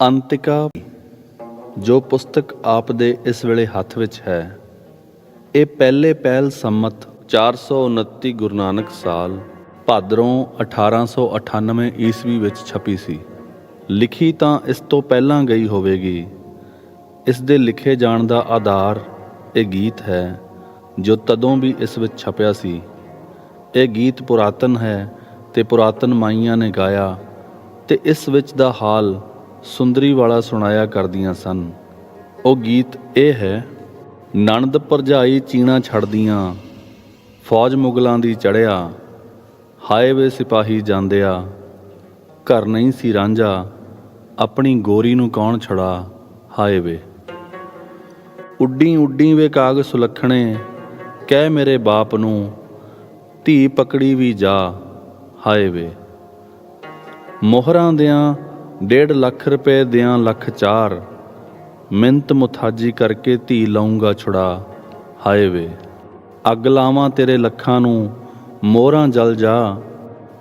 ਅੰਤਿਕਾ ਜੋ ਪੁਸਤਕ ਆਪ ਦੇ ਇਸ ਵੇਲੇ ਹੱਥ ਵਿੱਚ ਹੈ, ਇਹ ਪਹਿਲੇ ਪਹਿਲ ਸੰਮਤ 429 ਗੁਰੂ ਨਾਨਕ ਸਾਲ ਭਾਦਰੋਂ 1898 ਈਸਵੀ ਵਿੱਚ ਛਪੀ ਸੀ। ਲਿਖੀ ਤਾਂ ਇਸ ਤੋਂ ਪਹਿਲਾਂ ਗਈ ਹੋਵੇਗੀ। ਇਸ ਦੇ ਲਿਖੇ ਜਾਣ ਦਾ ਆਧਾਰ ਇਹ ਗੀਤ ਹੈ ਜੋ ਤਦੋਂ ਵੀ ਇਸ ਵਿੱਚ ਛਪਿਆ ਸੀ। ਇਹ ਗੀਤ ਪੁਰਾਤਨ ਹੈ ਤੇ ਪੁਰਾਤਨ ਮਾਈਆਂ ਨੇ ਗਾਇਆ ਤੇ ਇਸ ਵਿੱਚ ਦਾ ਹਾਲ ਸੁੰਦਰੀ ਵਾਲਾ ਸੁਣਾਇਆ ਕਰਦੀਆਂ ਸਨ। ਉਹ ਗੀਤ ਇਹ ਹੈ: ਨਣਦ ਭਰਜਾਈ ਚੀਣਾ ਛੱਡਦੀਆਂ, ਫੌਜ ਮੁਗਲਾਂ ਦੀ ਚੜ੍ਹਿਆ, ਹਾਏ ਵੇ ਸਿਪਾਹੀ ਜਾਂਦਿਆ, ਘਰ ਨਹੀਂ ਸੀ ਰਾਂਝਾ, ਆਪਣੀ ਗੋਰੀ ਨੂੰ ਕੌਣ ਛੜਾ, ਹਾਏ ਵੇ। ਉੱਡੀ ਉੱਡੀ ਵੇ ਕਾਗ ਸੁਲੱਖਣੇ, ਕਹਿ ਮੇਰੇ ਬਾਪ ਨੂੰ, ਧੀ ਪਕੜੀ ਵੀ ਜਾ, ਹਾਏ ਵੇ। ਮੋਹਰਾਂ ਦਿਆਂ 1.5 ਲੱਖ ਰੁਪਏ ਦਿਆਂ 1,04,000, ਮਿੰਤ ਮੁਥਾਜੀ ਕਰਕੇ ਧੀ ਲਾਊਂਗਾ ਛੁੜਾ, ਹਾਏ ਵੇ। ਅੱਗ ਲਾਵਾਂ ਤੇਰੇ ਲੱਖਾਂ ਨੂੰ, ਮੋਹਰਾਂ ਜਲ ਜਾ,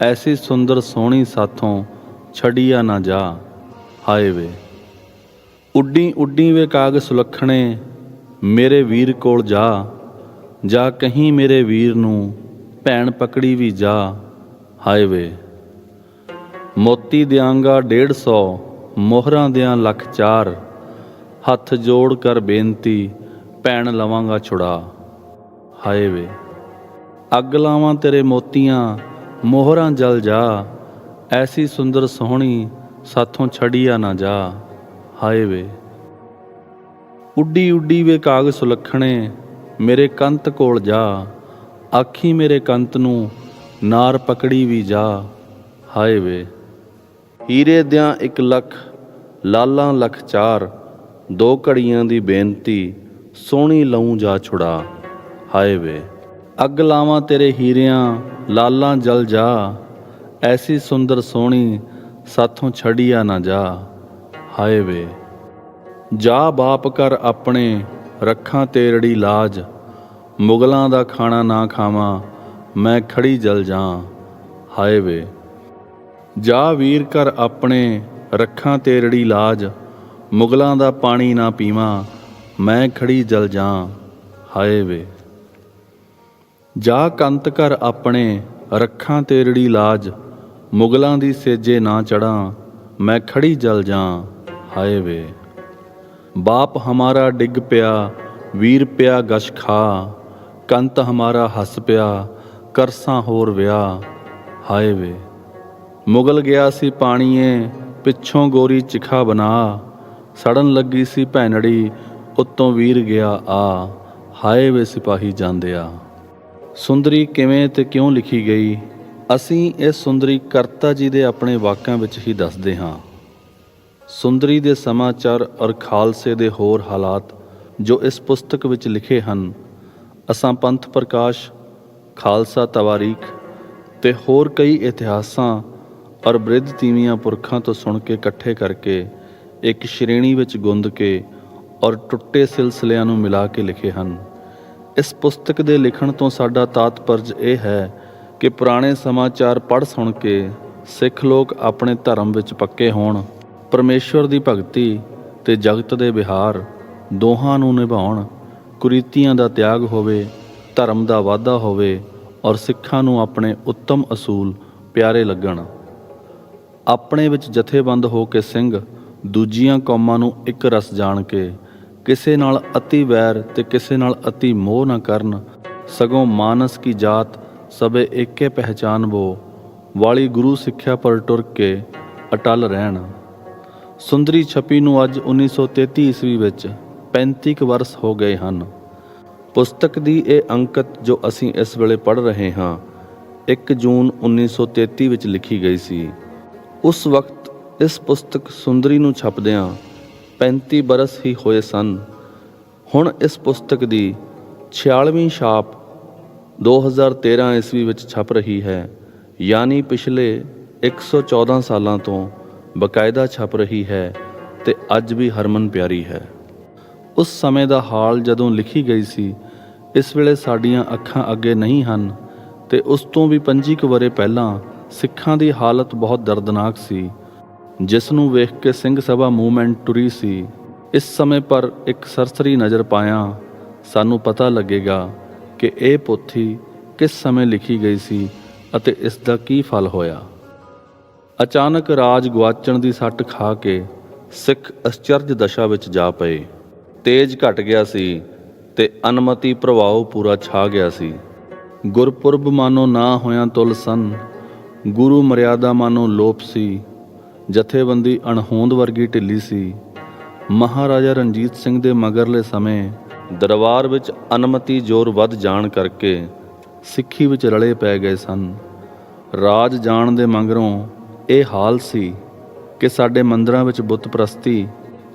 ਐਸੀ ਸੁੰਦਰ ਸੋਹਣੀ ਸਾਥੋਂ ਛੜੀਆ ਨਾ ਜਾ, ਹਾਏ ਵੇ। ਉੱਡੀ ਉੱਡੀ ਵੇ ਕਾਗ ਸੁਲੱਖਣੇ, ਮੇਰੇ ਵੀਰ ਕੋਲ ਜਾ, ਜਾ ਕਹੀਂ ਮੇਰੇ ਵੀਰ ਨੂੰ, ਭੈਣ ਪਕੜੀ ਵੀ ਜਾ, ਹਾਏ ਵੇ। ਮੋਤੀ ਦਿਆਂਗਾ 150, ਮੋਹਰਾਂ ਦਿਆਂ 1,04,000, ਹੱਥ ਜੋੜ ਕਰ ਬੇਨਤੀ, ਭੈਣ ਲਵਾਂਗਾ ਛੁੜਾ, ਹਾਏ ਵੇ। ਅੱਗ ਲਾਵਾਂ ਤੇਰੇ ਮੋਤੀਆਂ, ਮੋਹਰਾਂ ਜਲ ਜਾ, ਐਸੀ ਸੁੰਦਰ ਸੋਹਣੀ ਸਾਥੋਂ ਛੜੀਆ ਨਾ ਜਾ, ਹਾਏ ਵੇ। ਉੱਡੀ ਉੱਡੀ ਵੇ ਕਾਗ ਸੁਲੱਖਣੇ, ਮੇਰੇ ਕੰਤ ਕੋਲ ਜਾ, ਆਖੀ ਮੇਰੇ ਕੰਤ ਨੂੰ, ਨਾਰ ਪਕੜੀ ਵੀ ਜਾ, ਹਾਏ ਵੇ। ਹੀਰੇ ਦਿਆਂ 1 ਲੱਖ, ਲਾਲਾਂ 1,04,000, 2 ਘੜੀਆਂ ਦੀ ਬੇਨਤੀ, ਸੋਹਣੀ ਲਊਂ ਜਾ ਛੁੜਾ, ਹਾਏ ਵੇ। ਅੱਗ ਲਾਵਾਂ ਤੇਰੇ ਹੀਰਿਆਂ, ਲਾਲਾਂ ਜਲ ਜਾ, ਐਸੀ ਸੁੰਦਰ ਸੋਹਣੀ ਸਾਥੋਂ ਛੜੀਆ ਨਾ ਜਾ, ਹਾਏ ਵੇ। ਜਾ ਬਾਪ ਕਰ ਆਪਣੇ, ਰੱਖਾਂ ਤੇਰੜੀ ਲਾਜ, ਮੁਗਲਾਂ ਦਾ ਖਾਣਾ ਨਾ ਖਾਵਾਂ, ਮੈਂ ਖੜੀ ਜਲ ਜਾ, ਹਾਏ ਵੇ। ਜਾ ਵੀਰ ਕਰ ਆਪਣੇ, ਰੱਖਾਂ ਤੇਰੜੀ ਲਾਜ, ਮੁਗਲਾਂ ਦਾ ਪਾਣੀ ਨਾ ਪੀਵਾਂ, ਮੈਂ ਖੜੀ ਜਲ ਜਾ, ਹਾਏ ਵੇ। ਜਾ ਕੰਤ ਕਰ ਆਪਣੇ, ਰੱਖਾਂ ਤੇਰੜੀ ਲਾਜ, ਮੁਗਲਾਂ ਦੀ ਸੇਜੇ ਨਾ ਚੜ੍ਹਾਂ, ਮੈਂ ਖੜੀ ਜਲ ਜਾ, ਹਾਏ ਵੇ। ਬਾਪ ਹਮਾਰਾ ਡਿੱਗ ਪਿਆ, ਵੀਰ ਪਿਆ ਗਸ਼ ਖਾ, ਕੰਤ ਹਮਾਰਾ ਹੱਸ ਪਿਆ, ਕਰਸਾਂ ਹੋਰ ਵਿਆਹ, ਹਾਏ ਵੇ। ਮੁਗਲ ਗਿਆ ਸੀ ਪਾਣੀਏ, ਪਿੱਛੋਂ ਗੋਰੀ ਚਿਖਾ ਬਣਾ, ਸੜਨ ਲੱਗੀ ਸੀ ਭੈਣੜੀ, ਉੱਤੋਂ ਵੀਰ ਗਿਆ ਆ, ਹਾਏ ਵੇ ਸਿਪਾਹੀ ਜਾਂਦਿਆ। ਸੁੰਦਰੀ ਕਿਵੇਂ ਤੇ ਕਿਉਂ ਲਿਖੀ ਗਈ, ਅਸੀਂ ਇਹ ਸੁੰਦਰੀ ਕਰਤਾ ਜੀ ਦੇ ਆਪਣੇ ਵਾਕਾਂ ਵਿੱਚ ਹੀ ਦੱਸਦੇ ਹਾਂ। ਸੁੰਦਰੀ ਦੇ ਸਮਾਚਾਰ ਔਰ ਖਾਲਸੇ ਦੇ ਹੋਰ ਹਾਲਾਤ ਜੋ ਇਸ ਪੁਸਤਕ ਵਿੱਚ ਲਿਖੇ ਹਨ, ਅਸਾਂ ਪੰਥ ਪ੍ਰਕਾਸ਼, ਖਾਲਸਾ ਤਵਾਰੀਖ ਤੇ ਹੋਰ ਕਈ ਇਤਿਹਾਸਾਂ ਔਰ ਬ੍ਰਿਧ ਤੀਵੀਆਂ ਪੁਰਖਾਂ ਤੋਂ ਸੁਣ ਕੇ ਇਕੱਠੇ ਕਰਕੇ ਇੱਕ ਸ਼੍ਰੇਣੀ ਵਿੱਚ ਗੁੰਦ ਕੇ ਔਰ ਟੁੱਟੇ ਸਿਲਸਿਲਿਆਂ ਨੂੰ ਮਿਲਾ ਕੇ ਲਿਖੇ ਹਨ। ਇਸ ਪੁਸਤਕ ਦੇ ਲਿਖਣ ਤੋਂ ਸਾਡਾ ਤਾਤਪਰਜ ਇਹ ਹੈ ਕਿ ਪੁਰਾਣੇ ਸਮਾਚਾਰ ਪੜ੍ਹ ਸੁਣ ਕੇ ਸਿੱਖ ਲੋਕ ਆਪਣੇ ਧਰਮ ਵਿੱਚ ਪੱਕੇ ਹੋਣ, ਪਰਮੇਸ਼ਵਰ ਦੀ ਭਗਤੀ ਤੇ ਜਗਤ ਦੇ ਵਿਹਾਰ ਦੋਹਾਂ ਨੂੰ ਨਿਭਾਉਣ, ਕੁਰੀਤੀਆਂ ਦਾ ਤਿਆਗ ਹੋਵੇ, ਧਰਮ ਦਾ ਵਾਧਾ ਹੋਵੇ ਔਰ ਸਿੱਖਾਂ ਨੂੰ ਆਪਣੇ ਉੱਤਮ ਅਸੂਲ ਪਿਆਰੇ ਲੱਗਣ। ਆਪਣੇ ਵਿੱਚ ਜਥੇਬੰਦ ਹੋ ਕੇ ਸਿੰਘ ਦੂਜੀਆਂ ਕੌਮਾਂ ਨੂੰ ਇੱਕ ਰਸ ਜਾਣ ਕੇ ਕਿਸੇ ਨਾਲ ਅਤੀ ਵੈਰ ਤੇ ਕਿਸੇ ਨਾਲ ਅਤੀ ਮੋਹ ਨਾ ਕਰਨ, ਸਗੋਂ ਮਾਨਸ ਕੀ ਜਾਤ ਸਭੇ ਏਕੇ ਪਹਿਚਾਨ ਬੋ ਵਾਲੀ ਗੁਰੂ ਸਿੱਖਿਆ ਪਰ ਟੁਰ ਕੇ ਅਟਲ ਰਹਿਣ। ਸੁੰਦਰੀ ਛਪੀ ਨੂੰ ਅੱਜ 1933 ਈਸਵੀ ਵਿੱਚ 35 ਕੁ ਵਰਸ ਹੋ ਗਏ ਹਨ। ਪੁਸਤਕ ਦੀ ਇਹ ਅੰਕਤ ਜੋ ਅਸੀਂ ਇਸ ਵੇਲੇ ਪੜ੍ਹ ਰਹੇ ਹਾਂ, 1 ਜੂਨ 1933 ਵਿੱਚ ਲਿਖੀ ਗਈ ਸੀ। ਉਸ ਵਕਤ ਇਸ ਪੁਸਤਕ ਸੁੰਦਰੀ ਨੂੰ ਛਪਦਿਆਂ 35 ਬਰਸ ਹੀ ਹੋਏ ਸਨ। ਹੁਣ ਇਸ ਪੁਸਤਕ ਦੀ 46ਵੀਂ ਛਾਪ 2013 ਈਸਵੀ ਵਿੱਚ ਛਪ ਰਹੀ ਹੈ, ਯਾਨੀ ਪਿਛਲੇ 114 ਸਾਲਾਂ ਤੋਂ ਬਕਾਇਦਾ ਛਪ ਰਹੀ ਹੈ ਤੇ ਅੱਜ ਵੀ ਹਰਮਨ ਪਿਆਰੀ ਹੈ। ਉਸ ਸਮੇਂ ਦਾ ਹਾਲ ਜਦੋਂ ਲਿਖੀ ਗਈ ਸੀ, ਇਸ ਵੇਲੇ ਸਾਡੀਆਂ ਅੱਖਾਂ ਅੱਗੇ ਨਹੀਂ ਹਨ ਤੇ ਉਸ ਤੋਂ ਵੀ 25 ਕੁ ਵਰ੍ਹੇ ਪਹਿਲਾਂ ਸਿੱਖਾਂ ਦੀ ਹਾਲਤ ਬਹੁਤ ਦਰਦਨਾਕ ਸੀ। ਜਿਸ ਨੂੰ ਵੇਖ ਕੇ ਸਿੰਘ ਸਭਾ ਮੂਵਮੈਂਟ ਟੁਰੀ ਸੀ। ਇਸ ਸਮੇਂ ਪਰ ਇੱਕ ਸਰਸਰੀ ਨਜ਼ਰ ਪਾਇਆਂ ਸਾਨੂੰ ਪਤਾ ਲੱਗੇਗਾ ਕਿ ਇਹ ਪੋਥੀ ਕਿਸ ਸਮੇਂ ਲਿਖੀ ਗਈ ਸੀ ਅਤੇ ਇਸ ਦਾ ਕੀ ਫਲ ਹੋਇਆ। ਅਚਾਨਕ ਰਾਜ ਗੁਆਚਣ ਦੀ ਸੱਟ ਖਾ ਕੇ ਸਿੱਖ ਅਸਚਰਜ ਦਸ਼ਾ ਵਿੱਚ ਜਾ ਪਏ। ਤੇਜ ਘਟ ਗਿਆ ਸੀ ਤੇ ਅਨਮਤੀ ਪ੍ਰਭਾਵ ਪੂਰਾ ਛਾ ਗਿਆ ਸੀ। ਗੁਰਪੁਰਬ ਮਾਨੋ ਨਾ ਹੋਇਆਂ ਤੁਲ ਸਨ, ਗੁਰੂ ਮਰਿਆਦਾ ਮਾਨੋ ਲੋਪ ਸੀ। ਜਥੇਬੰਦੀ ਅਣਹੋਂਦ ਵਰਗੀ ਢਿੱਲੀ ਸੀ। ਮਹਾਰਾਜਾ ਰਣਜੀਤ ਸਿੰਘ ਦੇ ਮਗਰਲੇ ਸਮੇਂ ਦਰਬਾਰ ਵਿੱਚ ਅਨਮਤੀ ਜ਼ੋਰ ਵੱਧ ਜਾਣ ਕਰਕੇ ਸਿੱਖੀ ਵਿੱਚ ਰਲੇ ਪੈ ਗਏ ਸਨ। ਰਾਜ ਜਾਣ ਦੇ ਮਗਰੋਂ ਇਹ ਹਾਲ ਸੀ ਕਿ ਸਾਡੇ ਮੰਦਰਾਂ ਵਿੱਚ ਬੁੱਤ ਪ੍ਰਸਤੀ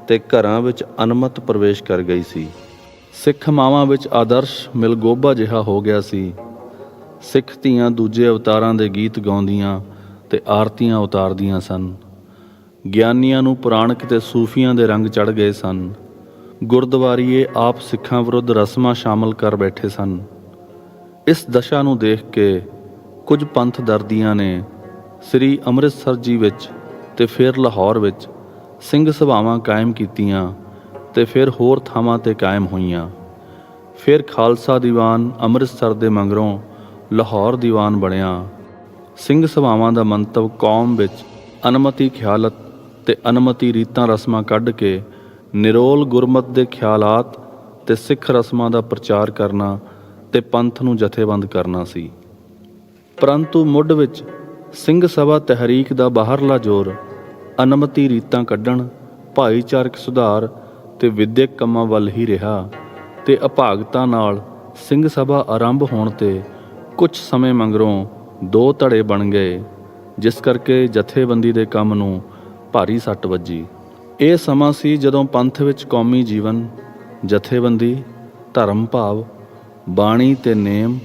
ਤੇ ਘਰਾਂ ਵਿੱਚ ਅਨਮਤ ਪ੍ਰਵੇਸ਼ ਕਰ ਗਈ ਸੀ। ਸਿੱਖ ਮਾਵਾਂ ਵਿੱਚ ਆਦਰਸ਼ ਮਿਲਗੋਭਾ ਜਿਹਾ ਹੋ ਗਿਆ ਸੀ। ਸਿੱਖ ਧੀਆਂ ਦੂਜੇ ਅਵਤਾਰਾਂ ਦੇ ਗੀਤ ਗਾਉਂਦੀਆਂ ਤੇ ਆਰਤੀਆਂ ਉਤਾਰਦੀਆਂ ਸਨ। ਗਿਆਨੀਆਂ ਨੂੰ ਪੁਰਾਣਕ ਤੇ ਸੂਫੀਆਂ ਦੇ ਰੰਗ ਚੜ੍ਹ ਗਏ ਸਨ। ਗੁਰਦੁਆਰੀਏ ਆਪ ਸਿੱਖਾਂ ਵਿਰੁੱਧ ਰਸਮਾਂ ਸ਼ਾਮਲ ਕਰ ਬੈਠੇ ਸਨ। ਇਸ ਦਸ਼ਾ ਨੂੰ ਦੇਖ ਕੇ ਕੁਝ ਪੰਥ ਦਰਦੀਆਂ ਨੇ ਸ੍ਰੀ ਅੰਮ੍ਰਿਤਸਰ ਜੀ ਵਿੱਚ ਤੇ ਫਿਰ ਲਾਹੌਰ ਵਿੱਚ ਸਿੰਘ ਸਭਾਵਾਂ ਕਾਇਮ ਕੀਤੀਆਂ ਤੇ ਫਿਰ ਹੋਰ ਥਾਵਾਂ 'ਤੇ ਕਾਇਮ ਹੋਈਆਂ। ਫਿਰ ਖਾਲਸਾ ਦੀਵਾਨ ਅੰਮ੍ਰਿਤਸਰ ਦੇ ਮਗਰੋਂ ਲਾਹੌਰ ਦੀਵਾਨ ਬਣਿਆ। ਸਿੰਘ ਸਭਾਵਾਂ ਦਾ ਮੰਤਵ ਕੌਮ ਵਿੱਚ ਅਨਮਤੀ ਖਿਆਲਤ ਤੇ ਅਨਮਤੀ ਰੀਤਾਂ ਰਸਮਾਂ ਕੱਢ ਕੇ ਨਿਰੋਲ ਗੁਰਮਤ ਦੇ ਖਿਆਲਾਤ ਤੇ ਸਿੱਖ ਰਸਮਾਂ ਦਾ ਪ੍ਰਚਾਰ ਕਰਨਾ ਤੇ ਪੰਥ ਨੂੰ ਜਥੇਬੰਦ ਕਰਨਾ ਸੀ। ਪਰੰਤੂ ਮੁੱਢ ਵਿੱਚ ਸਿੰਘ ਸਭਾ ਤਹਿਰੀਕ ਦਾ ਬਾਹਰਲਾ ਜ਼ੋਰ ਅਨਮਤੀ ਰੀਤਾਂ ਕੱਢਣ, ਭਾਈਚਾਰਕ ਸੁਧਾਰ ਤੇ ਵਿਦਿਅਕ ਕੰਮਾਂ ਵੱਲ ਹੀ ਰਿਹਾ ਤੇ ਅਭਾਗਤਾ ਨਾਲ ਸਿੰਘ ਸਭਾ ਆਰੰਭ ਹੋਣ ਤੇ ਕੁਝ ਸਮੇਂ ਮਗਰੋਂ ਦੋ ਧੜੇ ਬਣ ਗਏ, ਜਿਸ ਕਰਕੇ ਜਥੇਬੰਦੀ ਦੇ ਕੰਮ ਨੂੰ ਭਾਰੀ ਸੱਟ ਵੱਜੀ। ਇਹ ਸਮਾਂ ਸੀ ਜਦੋਂ ਪੰਥ ਵਿੱਚ ਕੌਮੀ ਜੀਵਨ, ਜਥੇਬੰਦੀ, ਧਰਮ ਭਾਵ, ਬਾਣੀ ਤੇ ਨੇਮ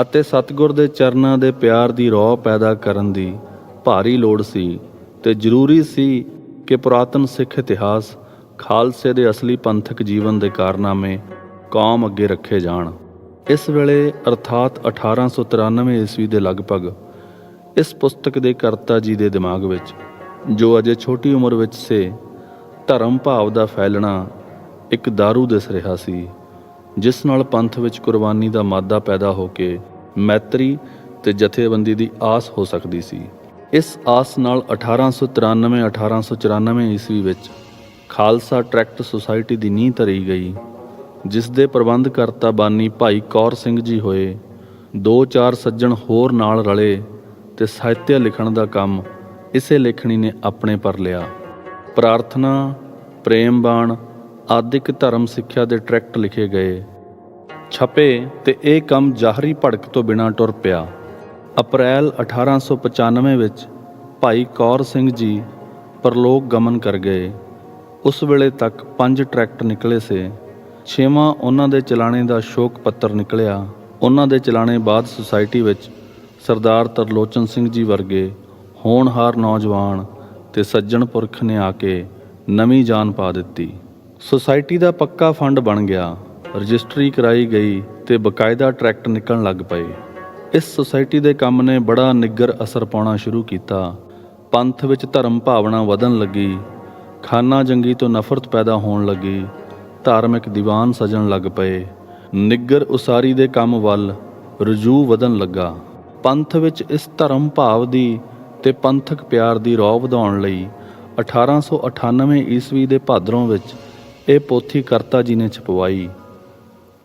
ਅਤੇ ਸਤਿਗੁਰ ਦੇ ਚਰਨਾਂ ਦੇ ਪਿਆਰ ਦੀ ਰੌ ਪੈਦਾ ਕਰਨ ਦੀ ਭਾਰੀ ਲੋੜ ਸੀ ਤੇ ਜ਼ਰੂਰੀ ਸੀ ਕਿ ਪੁਰਾਤਨ ਸਿੱਖ ਇਤਿਹਾਸ, ਖਾਲਸੇ ਦੇ ਅਸਲੀ ਪੰਥਕ ਜੀਵਨ ਦੇ ਕਾਰਨਾਮੇ ਕੌਮ ਅੱਗੇ ਰੱਖੇ ਜਾਣ। ਇਸ ਵੇਲੇ ਅਰਥਾਤ 1893 ਈਸਵੀ ਦੇ ਲਗਭਗ ਇਸ ਪੁਸਤਕ ਦੇ ਕਰਤਾ ਜੀ ਦੇ ਦਿਮਾਗ ਵਿੱਚ, ਜੋ ਅਜੇ ਛੋਟੀ ਉਮਰ ਵਿੱਚ ਸੇ, ਧਰਮ ਭਾਵ ਦਾ ਫੈਲਣਾ ਇੱਕ ਦਾਰੂ ਦਿਸ ਰਿਹਾ ਸੀ, ਜਿਸ ਨਾਲ ਪੰਥ ਵਿੱਚ ਕੁਰਬਾਨੀ ਦਾ ਮਾਦਾ ਪੈਦਾ ਹੋ ਕੇ ਮੈਤਰੀ ਤੇ ਜਥੇਬੰਦੀ ਦੀ ਆਸ ਹੋ ਸਕਦੀ ਸੀ। ਇਸ ਆਸ ਨਾਲ 1893-1894 ਈਸਵੀ ਵਿੱਚ ਖਾਲਸਾ ਟਰੈਕਟ ਸੁਸਾਇਟੀ ਦੀ ਨੀਂਹ ਧਰੀ ਗਈ, ਜਿਸ ਦੇ ਪ੍ਰਬੰਧ ਕਰਤਾ ਬਾਨੀ ਭਾਈ ਕੌਰ ਸਿੰਘ ਜੀ ਹੋਏ। 2-4 ਸੱਜਣ ਹੋਰ ਨਾਲ ਰਲੇ ਤੇ ਸਾਹਿਤਿਆ ਲਿਖਣ ਦਾ ਕੰਮ ਇਸੇ ਲੇਖਣੀ ਨੇ ਆਪਣੇ ਪਰ ਲਿਆ। ਪ੍ਰਾਰਥਨਾ, ਪ੍ਰੇਮ ਬਾਣ ਆਦਿਕ ਧਰਮ ਸਿੱਖਿਆ ਦੇ ਟਰੈਕਟ ਲਿਖੇ ਗਏ, ਛਪੇ ਤੇ ਇਹ ਕੰਮ ਜ਼ਾਹਰੀ ਭੜਕ ਤੋਂ ਬਿਨਾਂ ਟੁਰ ਪਿਆ। ਅਪ੍ਰੈਲ 1895 ਵਿੱਚ ਭਾਈ ਕੌਰ ਸਿੰਘ ਜੀ ਪਰਲੋਕ ਗਮਨ ਕਰ ਗਏ। ਉਸ ਵੇਲੇ ਤੱਕ 5 ਟਰੈਕਟ ਨਿਕਲੇ ਸੇ। 6ਵਾਂ ਉਹਨਾਂ ਦੇ ਚਲਾਣੇ ਦਾ ਸ਼ੋਕ ਪੱਤਰ ਨਿਕਲਿਆ। ਉਹਨਾਂ ਦੇ ਚਲਾਣੇ ਬਾਅਦ ਸੁਸਾਇਟੀ ਵਿੱਚ ਸਰਦਾਰ ਤਰਲੋਚਨ ਸਿੰਘ ਜੀ ਵਰਗੇ ਹੋਣਹਾਰ ਨੌਜਵਾਨ ਤੇ ਸੱਜਣ ਪੁਰਖ ਨੇ ਆ ਕੇ ਨਵੀਂ ਜਾਨ ਪਾ ਦਿੱਤੀ। ਸੁਸਾਇਟੀ ਦਾ ਪੱਕਾ ਫੰਡ ਬਣ ਗਿਆ, ਰਜਿਸਟਰੀ ਕਰਾਈ ਗਈ ਤੇ ਬਕਾਇਦਾ ਟਰੈਕਟ ਨਿਕਲਣ ਲੱਗ ਪਏ। ਇਸ ਸੁਸਾਇਟੀ ਦੇ ਕੰਮ ਨੇ ਬੜਾ ਨਿੱਘਰ ਅਸਰ ਪਾਉਣਾ ਸ਼ੁਰੂ ਕੀਤਾ। ਪੰਥ ਵਿੱਚ ਧਰਮ ਭਾਵਨਾ ਵਧਣ ਲੱਗੀ, ਖਾਨਾ ਜੰਗੀ ਤੋਂ ਨਫ਼ਰਤ ਪੈਦਾ ਹੋਣ ਲੱਗੀ, ਧਾਰਮਿਕ ਦੀਵਾਨ ਸਜਣ ਲੱਗ ਪਏ, ਨਿੱਘਰ ਉਸਾਰੀ ਦੇ ਕੰਮ ਵੱਲ ਰੁਝੂ ਵਧਣ ਲੱਗਾ। ਪੰਥ ਵਿੱਚ ਇਸ ਧਰਮ ਭਾਵ ਦੀ ਤੇ ਪੰਥਕ ਪਿਆਰ ਦੀ ਰੌ ਵਧਾਉਣ ਲਈ 1898 ਈਸਵੀ ਦੇ ਭਾਦਰੋਂ ਵਿੱਚ ਇਹ ਪੋਥੀ ਕਰਤਾ ਜੀ ਨੇ ਛਪਵਾਈ।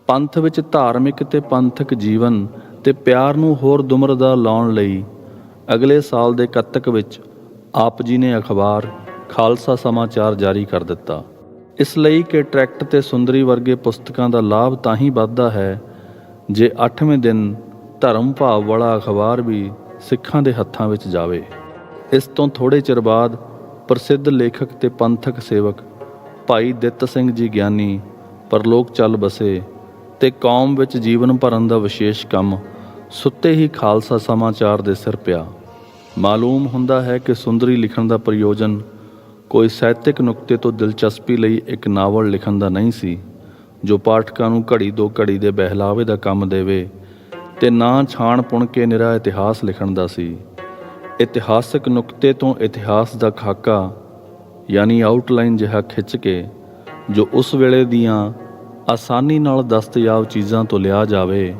ਪੰਥ ਵਿੱਚ ਧਾਰਮਿਕ ਤੇ ਪੰਥਕ ਜੀਵਨ ਤੇ ਪਿਆਰ ਨੂੰ ਹੋਰ ਦੁਮਰਦਾ ਲਾਉਣ ਲਈ ਅਗਲੇ ਸਾਲ ਦੇ ਕੱਤਕ ਵਿੱਚ ਆਪ ਜੀ ਨੇ ਅਖਬਾਰ ਖਾਲਸਾ ਸਮਾਚਾਰ ਜਾਰੀ ਕਰ ਦਿੱਤਾ। ਇਸ ਲਈ ਕਿ ਟਰੈਕਟ ਤੇ ਸੁੰਦਰੀ ਵਰਗੇ ਪੁਸਤਕਾਂ ਦਾ ਲਾਭ ਤਾਂ ਹੀ ਵੱਧਦਾ ਹੈ ਜੇ 8ਵੇਂ ਦਿਨ ਧਰਮ ਭਾਵ ਵਾਲਾ ਅਖਬਾਰ ਵੀ ਸਿੱਖਾਂ ਦੇ ਹੱਥਾਂ ਵਿੱਚ ਜਾਵੇ। ਇਸ ਤੋਂ ਥੋੜ੍ਹੇ ਚਿਰ ਬਾਅਦ ਪ੍ਰਸਿੱਧ ਲੇਖਕ ਤੇ ਪੰਥਕ ਸੇਵਕ ਭਾਈ ਦਿੱਤ ਸਿੰਘ ਜੀ ਗਿਆਨੀ ਪਰਲੋਕ ਚੱਲ ਬਸੇ ਤੇ ਕੌਮ ਵਿੱਚ ਜੀਵਨ ਭਰਨ ਦਾ ਵਿਸ਼ੇਸ਼ ਕੰਮ ਸੁੱਤੇ ਹੀ ਖਾਲਸਾ ਸਮਾਚਾਰ ਦੇ ਸਿਰ ਪਿਆ। ਮਾਲੂਮ ਹੁੰਦਾ ਹੈ ਕਿ ਸੁੰਦਰੀ ਲਿਖਣ ਦਾ ਪ੍ਰਯੋਜਨ ਕੋਈ ਸਾਹਿਤਕ ਨੁਕਤੇ ਤੋਂ ਦਿਲਚਸਪੀ ਲਈ ਇੱਕ ਨਾਵਲ ਲਿਖਣ ਦਾ ਨਹੀਂ ਸੀ, ਜੋ ਪਾਠਕਾਂ ਨੂੰ ਘੜੀ ਦੋ ਘੜੀ ਦੇ ਬਹਿਲਾਵੇ ਦਾ ਕੰਮ ਦੇਵੇ, ਤੇ ਨਾ ਛਾਣ ਪੁਣ ਕੇ ਨਿਰਾ ਇਤਿਹਾਸ ਲਿਖਣ ਦਾ ਸੀ। ਇਤਿਹਾਸਕ ਨੁਕਤੇ ਤੋਂ ਇਤਿਹਾਸ ਦਾ ਖਾਕਾ ਯਾਨੀ ਆਊਟਲਾਈਨ ਜਿਹਾ ਖਿੱਚ ਕੇ ਜੋ ਉਸ ਵੇਲੇ ਦੀਆਂ ਆਸਾਨੀ ਨਾਲ ਦਸਤਯਾਬ ਚੀਜ਼ਾਂ ਤੋਂ ਲਿਆ ਜਾਵੇ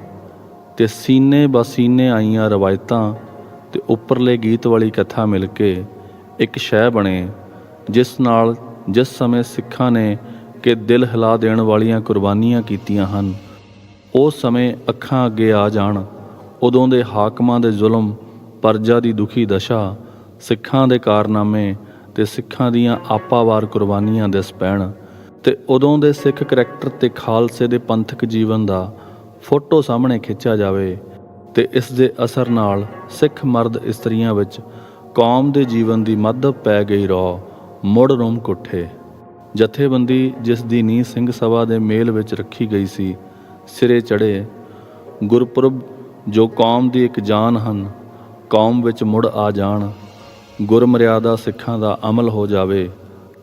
ਤੇ ਸੀਨੇ ਬਸੀਨੇ ਆਈਆਂ ਰਵਾਇਤਾਂ ਤੇ ਉੱਪਰਲੇ ਗੀਤ ਵਾਲੀ ਕਥਾ ਮਿਲ ਕੇ ਇੱਕ ਸ਼ੈ ਬਣੇ, ਜਿਸ ਨਾਲ ਜਿਸ ਸਮੇਂ ਸਿੱਖਾਂ ਨੇ ਕਿ ਦਿਲ ਹਿਲਾ ਦੇਣ ਵਾਲੀਆਂ ਕੁਰਬਾਨੀਆਂ ਕੀਤੀਆਂ ਹਨ, ਉਸ ਸਮੇਂ ਅੱਖਾਂ ਅੱਗੇ ਆ ਜਾਣ ਉਦੋਂ ਦੇ ਹਾਕਮਾਂ ਦੇ ਜ਼ੁਲਮ, ਪਰਜਾ ਦੀ ਦੁਖੀ ਦਸ਼ਾ, ਸਿੱਖਾਂ ਦੇ ਕਾਰਨਾਮੇ ਤੇ ਸਿੱਖਾਂ ਦੀਆਂ ਆਪਾਵਾਰ ਕੁਰਬਾਨੀਆਂ ਦਿਸ ਪੈਣ ਤੇ ਉਦੋਂ ਦੇ ਸਿੱਖ ਕਰੈਕਟਰ ਤੇ ਖਾਲਸੇ ਦੇ ਪੰਥਕ ਜੀਵਨ ਦਾ ਫੋਟੋ ਸਾਹਮਣੇ ਖਿੱਚਿਆ ਜਾਵੇ ਤੇ ਇਸ ਦੇ ਅਸਰ ਨਾਲ ਸਿੱਖ ਮਰਦ ਇਸਤਰੀਆਂ ਵਿੱਚ ਕੌਮ ਦੇ ਜੀਵਨ ਦੀ ਮੱਧ ਪੈ ਗਈ ਰੌ ਮੁੜ ਰੁਮ ਕੁੱਠੇ। ਜਥੇਬੰਦੀ ਜਿਸ ਦੀ ਨੀਂਹ ਸਿੰਘ ਸਭਾ ਦੇ ਮੇਲ ਵਿੱਚ ਰੱਖੀ ਗਈ ਸੀ, ਸਿਰੇ ਚੜ੍ਹੇ। ਗੁਰਪੁਰਬ ਜੋ ਕੌਮ ਦੀ ਇੱਕ ਜਾਨ ਹਨ, ਕੌਮ ਵਿੱਚ ਮੁੜ ਆ ਜਾਣ। ਗੁਰਮਰਿਆਦਾ ਸਿੱਖਾਂ ਦਾ ਅਮਲ ਹੋ ਜਾਵੇ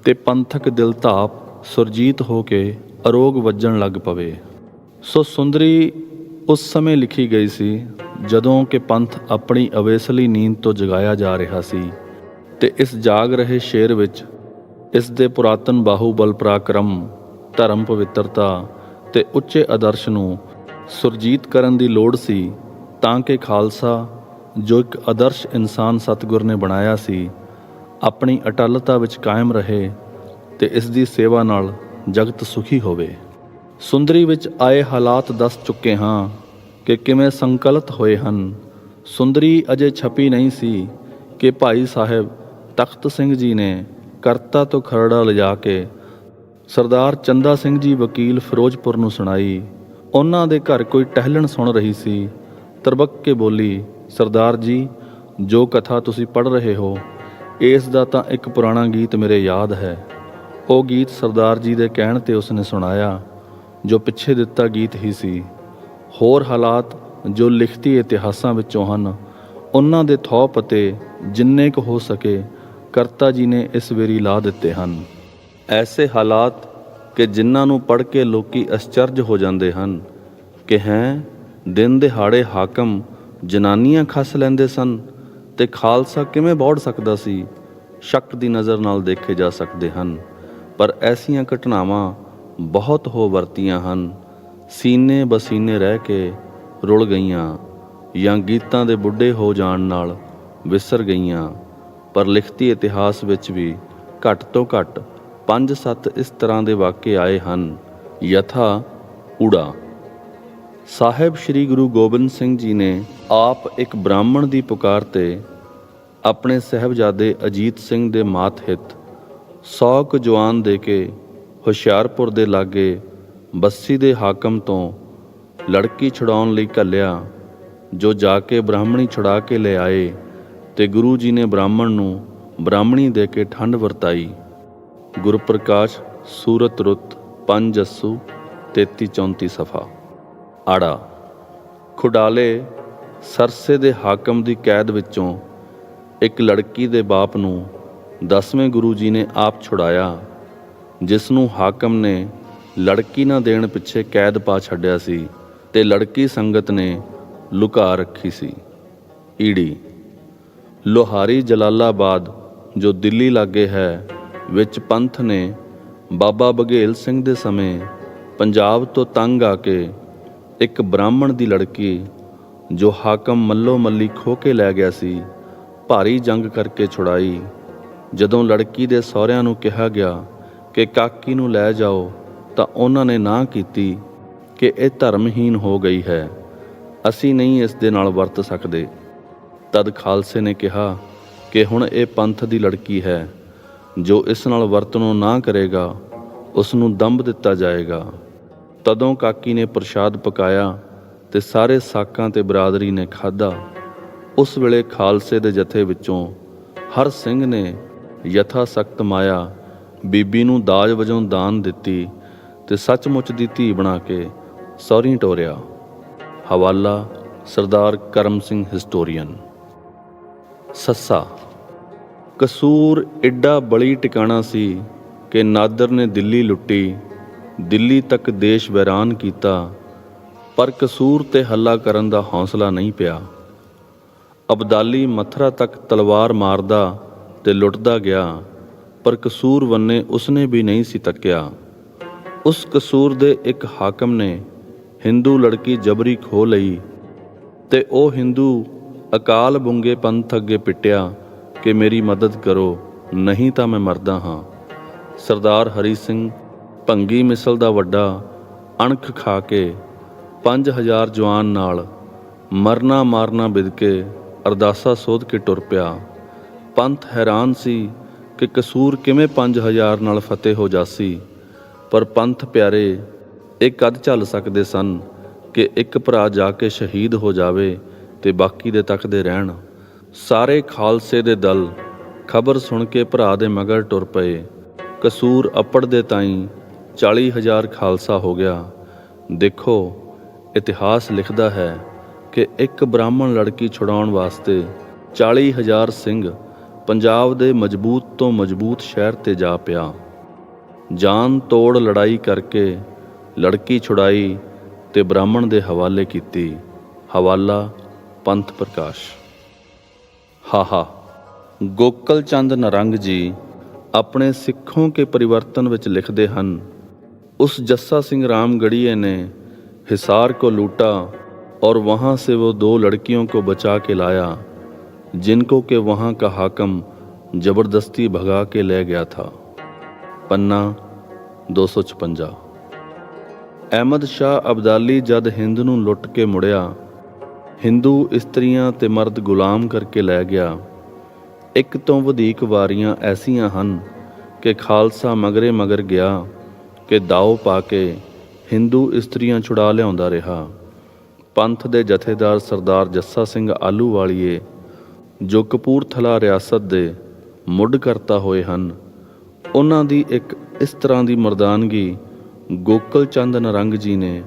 ਤੇ ਪੰਥਕ ਦਿਲ ਧਾਪ ਸੁਰਜੀਤ ਹੋ ਕੇ ਅਰੋਗ ਵੱਜਣ ਲੱਗ ਪਵੇ। ਸੋ ਸੁੰਦਰੀ ਉਸ ਸਮੇਂ ਲਿਖੀ ਗਈ ਸੀ ਜਦੋਂ ਕਿ ਪੰਥ ਆਪਣੀ ਅਵੇਸਲੀ ਨੀਂਦ ਤੋਂ ਜਗਾਇਆ ਜਾ ਰਿਹਾ ਸੀ ਤੇ ਇਸ ਜਾਗ ਰਹੇ ਸ਼ੇਰ ਵਿੱਚ ਇਸ ਦੇ ਪੁਰਾਤਨ ਬਾਹੂਬਲ ਪਰਾਕਰਮ, ਧਰਮ ਪਵਿੱਤਰਤਾ ਤੇ ਉੱਚੇ ਆਦਰਸ਼ ਨੂੰ ਸੁਰਜੀਤ ਕਰਨ ਦੀ ਲੋੜ ਸੀ ਤਾਂ ਕਿ ਖਾਲਸਾ ਜੋ ਇੱਕ ਆਦਰਸ਼ ਇਨਸਾਨ ਸਤਿਗੁਰ ਨੇ ਬਣਾਇਆ ਸੀ, ਆਪਣੀ ਅਟੱਲਤਾ ਵਿੱਚ ਕਾਇਮ ਰਹੇ ਤੇ ਇਸ ਦੀ ਸੇਵਾ ਨਾਲ ਜਗਤ ਸੁਖੀ ਹੋਵੇ। ਸੁੰਦਰੀ ਵਿੱਚ ਆਏ ਹਾਲਾਤ ਦੱਸ ਚੁੱਕੇ ਹਾਂ ਕਿ ਕਿਵੇਂ ਸੰਕਲਿਤ ਹੋਏ ਹਨ। ਸੁੰਦਰੀ ਅਜੇ ਛਪੀ ਨਹੀਂ ਸੀ ਕਿ ਭਾਈ ਸਾਹਿਬ ਤਖਤ ਸਿੰਘ ਜੀ ਨੇ ਕਰਤਾ ਤੋਂ ਖਰੜਾ ਲਿਜਾ ਕੇ ਸਰਦਾਰ ਚੰਦਾ ਸਿੰਘ ਜੀ ਵਕੀਲ ਫਿਰੋਜ਼ਪੁਰ ਨੂੰ ਸੁਣਾਈ। ਉਹਨਾਂ ਦੇ ਘਰ ਕੋਈ ਟਹਿਲਣ ਸੁਣ ਰਹੀ ਸੀ। ਤਰਬਕ ਕੇ ਬੋਲੀ, ਸਰਦਾਰ ਜੀ, ਜੋ ਕਥਾ ਤੁਸੀਂ ਪੜ੍ਹ ਰਹੇ ਹੋ, ਇਸ ਦਾ ਤਾਂ ਇੱਕ ਪੁਰਾਣਾ ਗੀਤ ਮੇਰੇ ਯਾਦ ਹੈ। ਉਹ ਗੀਤ ਸਰਦਾਰ ਜੀ ਦੇ ਕਹਿਣ 'ਤੇ ਉਸਨੇ ਸੁਣਾਇਆ, ਜੋ ਪਿੱਛੇ ਦਿੱਤਾ ਗੀਤ ਹੀ ਸੀ। ਹੋਰ ਹਾਲਾਤ ਜੋ ਲਿਖਤੀ ਇਤਿਹਾਸਾਂ ਵਿੱਚੋਂ ਹਨ, ਉਹਨਾਂ ਦੇ ਥੌ ਪਤੇ ਜਿੰਨੇ ਕੁ ਹੋ ਸਕੇ ਕਰਤਾ ਜੀ ਨੇ ਇਸ ਵੇਰੀ ਲਾ ਦਿੱਤੇ ਹਨ। ਐਸੇ ਹਾਲਾਤ ਕਿ ਜਿਨ੍ਹਾਂ ਨੂੰ ਪੜ੍ਹ ਕੇ ਲੋਕੀ ਅਚਰਜ ਹੋ ਜਾਂਦੇ ਹਨ ਕਿ ਦਿਨ ਦਿਹਾੜੇ ਹਾਕਮ ਜਨਾਨੀਆਂ ਖੱਸ ਲੈਂਦੇ ਸਨ ਤੇ ਖਾਲਸਾ ਕਿਵੇਂ ਬੌੜ ਸਕਦਾ ਸੀ, ਸ਼ੱਕ ਦੀ ਨਜ਼ਰ ਨਾਲ ਦੇਖੇ ਜਾ ਸਕਦੇ ਹਨ। ਪਰ ਐਸੀਆਂ ਘਟਨਾਵਾਂ ਬਹੁਤ ਹੋ ਵਰਤੀਆਂ ਹਨ, ਸੀਨੇ ਬਸੀਨੇ ਰਹਿ ਕੇ ਰੁਲ ਗਈਆਂ ਜਾਂ ਗੀਤਾਂ ਦੇ ਬੁੱਢੇ ਹੋ ਜਾਣ ਨਾਲ ਵਿਸਰ ਗਈਆਂ। ਪਰ ਲਿਖਤੀ ਇਤਿਹਾਸ ਵਿੱਚ ਵੀ ਘੱਟ ਤੋਂ ਘੱਟ 5-7 ਇਸ ਤਰ੍ਹਾਂ ਦੇ ਵਾਕੇ ਆਏ ਹਨ। ਯਥਾ ਊੜਾ ਸਾਹਿਬ ਸ੍ਰੀ ਗੁਰੂ ਗੋਬਿੰਦ ਸਿੰਘ ਜੀ ਨੇ ਆਪ ਇੱਕ ਬ੍ਰਾਹਮਣ ਦੀ ਪੁਕਾਰ 'ਤੇ ਆਪਣੇ ਸਾਹਿਬਜ਼ਾਦੇ ਅਜੀਤ ਸਿੰਘ ਦੇ ਮਾਤਹਿਤ 100 ਕੁ ਜਵਾਨ ਦੇ ਕੇ ਹੁਸ਼ਿਆਰਪੁਰ ਦੇ ਲਾਗੇ ਬੱਸੀ ਦੇ ਹਾਕਮ ਤੋਂ ਲੜਕੀ ਛੁਡਾਉਣ ਲਈ ਘੱਲਿਆ, ਜੋ ਜਾ ਕੇ ਬ੍ਰਾਹਮਣੀ ਛੁਡਾ ਕੇ ਲੈ ਆਏ ਤੇ ਗੁਰੂ ਜੀ ਨੇ ਬ੍ਰਾਹਮਣ ਨੂੰ ਬ੍ਰਾਹਮਣੀ ਦੇ ਕੇ ਠੰਡ ਵਰਤਾਈ। ਗੁਰਪ੍ਰਕਾਸ਼ ਸੂਰਤ ਰੁੱਤ 5 ਅੱਸੂ 33-34 ਸਫਾ। ਆੜਾ ਖੁਡਾਲੇ ਸਰਸੇ ਦੇ ਹਾਕਮ ਦੀ ਕੈਦ ਵਿੱਚੋਂ ਇੱਕ ਲੜਕੀ ਦੇ ਬਾਪ ਨੂੰ 10ਵੇਂ ਗੁਰੂ ਜੀ ਨੇ ਆਪ ਛੁਡਾਇਆ, ਜਿਸ ਨੂੰ ਹਾਕਮ ਨੇ ਲੜਕੀ ਨਾ ਦੇਣ ਪਿੱਛੇ ਕੈਦ ਪਾ ਛੱਡਿਆ ਸੀ ਤੇ ਲੜਕੀ ਸੰਗਤ ਨੇ ਲੁਕਾ ਰੱਖੀ ਸੀ। ਈੜੀ ਲੋਹਾਰੀ ਜਲਾਲਾਬਾਦ ਜੋ ਦਿੱਲੀ ਲਾਗੇ ਹੈ ਵਿੱਚ ਪੰਥ ਨੇ ਬਾਬਾ ਬਘੇਲ ਸਿੰਘ ਦੇ ਸਮੇਂ ਪੰਜਾਬ ਤੋਂ ਤੰਗ ਆ ਕੇ ਇੱਕ ਬ੍ਰਾਹਮਣ ਦੀ ਲੜਕੀ ਜੋ ਹਾਕਮ ਮੱਲੋ ਮੱਲੀ ਖੋਹ ਕੇ ਲੈ ਗਿਆ ਸੀ, ਭਾਰੀ ਜੰਗ ਕਰਕੇ ਛੁਡਾਈ। ਜਦੋਂ ਲੜਕੀ ਦੇ ਸਹੁਰਿਆਂ ਨੂੰ ਕਿਹਾ ਗਿਆ ਕਿ ਕਾਕੀ ਨੂੰ ਲੈ ਜਾਓ ਤਾਂ ਉਹਨਾਂ ਨੇ ਨਾ ਕੀਤੀ ਕਿ ਇਹ ਧਰਮਹੀਨ ਹੋ ਗਈ ਹੈ, ਅਸੀਂ ਨਹੀਂ ਇਸ ਦੇ ਨਾਲ ਵਰਤ ਸਕਦੇ। ਤਦ ਖਾਲਸੇ ਨੇ ਕਿਹਾ ਕਿ ਹੁਣ ਇਹ ਪੰਥ ਦੀ ਲੜਕੀ ਹੈ, ਜੋ ਇਸ ਨਾਲ ਵਰਤਣੋਂ ਨਾ ਕਰੇਗਾ ਉਸ ਨੂੰ ਦੰਭ ਦਿੱਤਾ ਜਾਏਗਾ। ਤਦੋਂ ਕਾਕੀ ਨੇ ਪ੍ਰਸ਼ਾਦ ਪਕਾਇਆ ਤੇ ਸਾਰੇ ਸਾਕਾਂ ਤੇ ਬਰਾਦਰੀ ਨੇ ਖਾਧਾ। ਉਸ ਵੇਲੇ ਖਾਲਸੇ ਦੇ ਜਥੇ ਵਿੱਚੋਂ ਹਰ ਸਿੰਘ ਨੇ ਯਥਾ ਸਖਤ ਮਾਇਆ ਬੀਬੀ ਨੂੰ ਦਾਜ ਵਜੋਂ ਦਾਨ ਦਿੱਤੀ ਤੇ ਸੱਚਮੁੱਚ ਦੀ ਧੀ ਬਣਾ ਕੇ ਸਹੁਰੀਂ ਟੋਰਿਆ। ਹਵਾਲਾ ਸਰਦਾਰ ਕਰਮ ਸਿੰਘ ਹਿਸਟੋਰੀਅਨ। ਸੱਸਾ ਕਸੂਰ ਏਡਾ ਬਲੀ ਟਿਕਾਣਾ ਸੀ ਕਿ ਨਾਦਰ ਨੇ ਦਿੱਲੀ ਲੁੱਟੀ, ਦਿੱਲੀ ਤੱਕ ਦੇਸ਼ ਵੈਰਾਨ ਕੀਤਾ, ਪਰ ਕਸੂਰ ਤੇ ਹੱਲਾ ਕਰਨ ਦਾ ਹੌਸਲਾ ਨਹੀਂ ਪਿਆ। ਅਬਦਾਲੀ ਮਥੁਰਾ ਤੱਕ ਤਲਵਾਰ ਮਾਰਦਾ ਤੇ ਲੁੱਟਦਾ ਗਿਆ ਪਰ ਕਸੂਰ ਵੰਨੇ ਉਸਨੇ ਵੀ ਨਹੀਂ ਸੀ ਤੱਕਿਆ। ਉਸ ਕਸੂਰ ਦੇ ਇੱਕ ਹਾਕਮ ਨੇ ਹਿੰਦੂ ਲੜਕੀ ਜਬਰੀ ਖੋਹ ਲਈ ਤੇ ਉਹ ਹਿੰਦੂ ਅਕਾਲ ਬੁੰਗੇ ਪੰਥ ਅੱਗੇ ਪਿੱਟਿਆ ਕਿ ਮੇਰੀ ਮਦਦ ਕਰੋ, ਨਹੀਂ ਤਾਂ ਮੈਂ ਮਰਦਾ ਹਾਂ। ਸਰਦਾਰ ਹਰੀ ਸਿੰਘ ਭੰਗੀ ਮਿਸਲ ਦਾ ਵੱਡਾ ਅਣਖ ਖਾ ਕੇ 5000 ਜਵਾਨ ਨਾਲ ਮਰਨਾ ਮਾਰਨਾ ਬਿਦ ਕੇ ਅਰਦਾਸਾ ਸੋਧ ਕੇ ਟੁਰ ਪਿਆ। ਪੰਥ ਹੈਰਾਨ ਸੀ ਕਿ ਕਸੂਰ ਕਿਵੇਂ 5000 ਨਾਲ ਫਤਿਹ ਹੋ ਜਾਸੀ, ਪਰ ਪੰਥ ਪਿਆਰੇ ਇਹ ਕਦ ਝੱਲ ਸਕਦੇ ਸਨ ਕਿ ਇੱਕ ਭਰਾ ਜਾ ਕੇ ਸ਼ਹੀਦ ਹੋ ਜਾਵੇ ਤੇ ਬਾਕੀ ਦੇ ਤੱਕਦੇ ਰਹਿਣ। ਸਾਰੇ ਖਾਲਸੇ ਦੇ ਦਲ ਖਬਰ ਸੁਣ ਕੇ ਭਰਾ ਦੇ ਮਗਰ ਟੁਰ ਪਏ। ਕਸੂਰ ਅੱਪੜ ਦੇ ਤਾਈਂ 40000 ਖਾਲਸਾ ਹੋ ਗਿਆ। ਦੇਖੋ, ਇਤਿਹਾਸ ਲਿਖਦਾ ਹੈ ਕਿ ਇੱਕ ਬ੍ਰਾਹਮਣ ਲੜਕੀ ਛੁਡਾਉਣ ਵਾਸਤੇ 40000 ਸਿੰਘ ਪੰਜਾਬ ਦੇ ਮਜ਼ਬੂਤ ਤੋਂ ਮਜ਼ਬੂਤ ਸ਼ਹਿਰ ਤੇ ਜਾ ਪਿਆ। ਜਾਨ ਤੋੜ ਲੜਾਈ ਕਰਕੇ ਲੜਕੀ ਛੁਡਾਈ ਤੇ ਬ੍ਰਾਹਮਣ ਦੇ ਹਵਾਲੇ ਕੀਤੀ। ਹਵਾਲਾ ਪੰਥ ਪ੍ਰਕਾਸ਼। ਹਾਹਾ। ਗੋਕਲ ਚੰਦ ਨਰੰਗ ਜੀ ਆਪਣੇ ਸਿੱਖੋਂ ਕੇ परिवर्तन ਵਿੱਚ ਲਿਖਦੇ ਹਨ, उस जस्सा सिंह रामगढ़िए ने हिसार को लूटा और वहाँ से वो 2 लड़कियों को बचा के लाया जिनको के वहाँ का हाकम ज़बरदस्ती भगा के ले गया था। पन्ना 256। अहमद शाह अब्दाली जद हिंद नूं लुट के मुड़िया, हिंदू इस्त्रियां ते मर्द गुलाम करके लै गया। एक तो वधीक वारियां ऐसियां हन कि खालसा मगरे मगर गया कि दाव पा के हिंदू इस्त्रियां छुड़ा लियाउंदा रहा। पंथ दे जथेदार सरदार जस्सा सिंह आलूवालीए जो कपूरथला रियासत दे मुੱਢ करता होए हन, उन्हां दी एक इस तरह की मर्दानगी गोकल चंद नरंग जी ने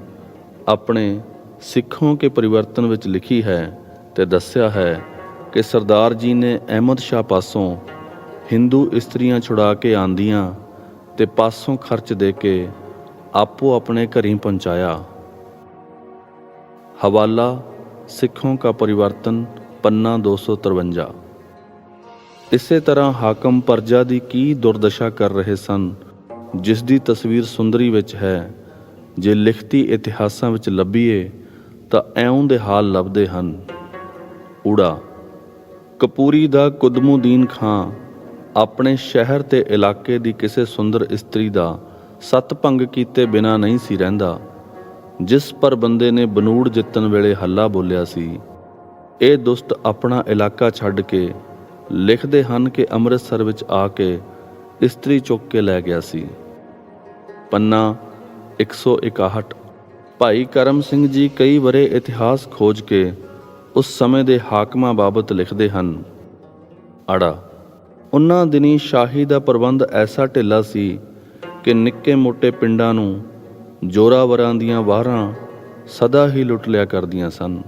अपने सिखों के परिवर्तन विच लिखी है ते दस्सिया है कि सरदार जी ने अहमद शाह पासों हिंदू इस्त्रियां छुड़ा के आंदियां ते पासों खर्च दे के आपो अपने घरीं पहुँचाया। हवाला सिखों का परिवर्तन पन्ना 253। इसे तरह हाकम प्रजा दी की दुर्दशा कर रहे सन जिस दी तस्वीर सुंदरी विच है। जे लिखती इतिहासां विच ਲੱਭੀਏ ਤਾਂ ਇਉਂ ਦੇ ਹਾਲ ਲੱਭਦੇ ਹਨ। ਊੜਾ। ਕਪੂਰੀ ਦਾ ਕੁਦਮੁਦੀਨ ਖਾਂ ਆਪਣੇ ਸ਼ਹਿਰ ਤੇ ਇਲਾਕੇ ਦੀ ਕਿਸੇ ਸੁੰਦਰ ਇਸਤਰੀ ਦਾ ਸੱਤ ਭੰਗ ਕੀਤੇ ਬਿਨਾਂ ਨਹੀਂ ਸੀ ਰਹਿੰਦਾ। ਜਿਸ ਪਰ ਬੰਦੇ ਨੇ ਬਨੂੜ ਜਿੱਤਣ ਵੇਲੇ ਹੱਲਾ ਬੋਲਿਆ ਸੀ। ਇਹ ਦੁਸ਼ਟ ਆਪਣਾ ਇਲਾਕਾ ਛੱਡ ਕੇ ਲਿਖਦੇ ਹਨ ਕਿ ਅੰਮ੍ਰਿਤਸਰ ਵਿੱਚ ਆ ਕੇ ਇਸਤਰੀ ਚੁੱਕ ਕੇ ਲੈ ਗਿਆ ਸੀ। ਪੰਨਾ 161। ਭਾਈ ਕਰਮ ਸਿੰਘ ਜੀ ਕਈ ਵਰੇ ਇਤਿਹਾਸ ਖੋਜ ਕੇ ਉਸ ਸਮੇਂ ਦੇ ਹਾਕਮਾਂ ਬਾਬਤ ਲਿਖਦੇ ਹਨ। ਆੜਾ। ਉਨ੍ਹਾਂ ਦਿਨੀ ਸ਼ਾਹੀ ਦਾ ਪ੍ਰਬੰਧ ਐਸਾ ਢਿੱਲਾ ਸੀ ਕਿ ਨਿੱਕੇ ਮੋਟੇ ਪਿੰਡਾਂ ਨੂੰ ਜੋਰਾਵਰਾਂ ਦੀਆਂ ਵਾਰਾਂ ਸਦਾ ਹੀ ਲੁੱਟ ਲਿਆ ਕਰਦੀਆਂ ਸਨ।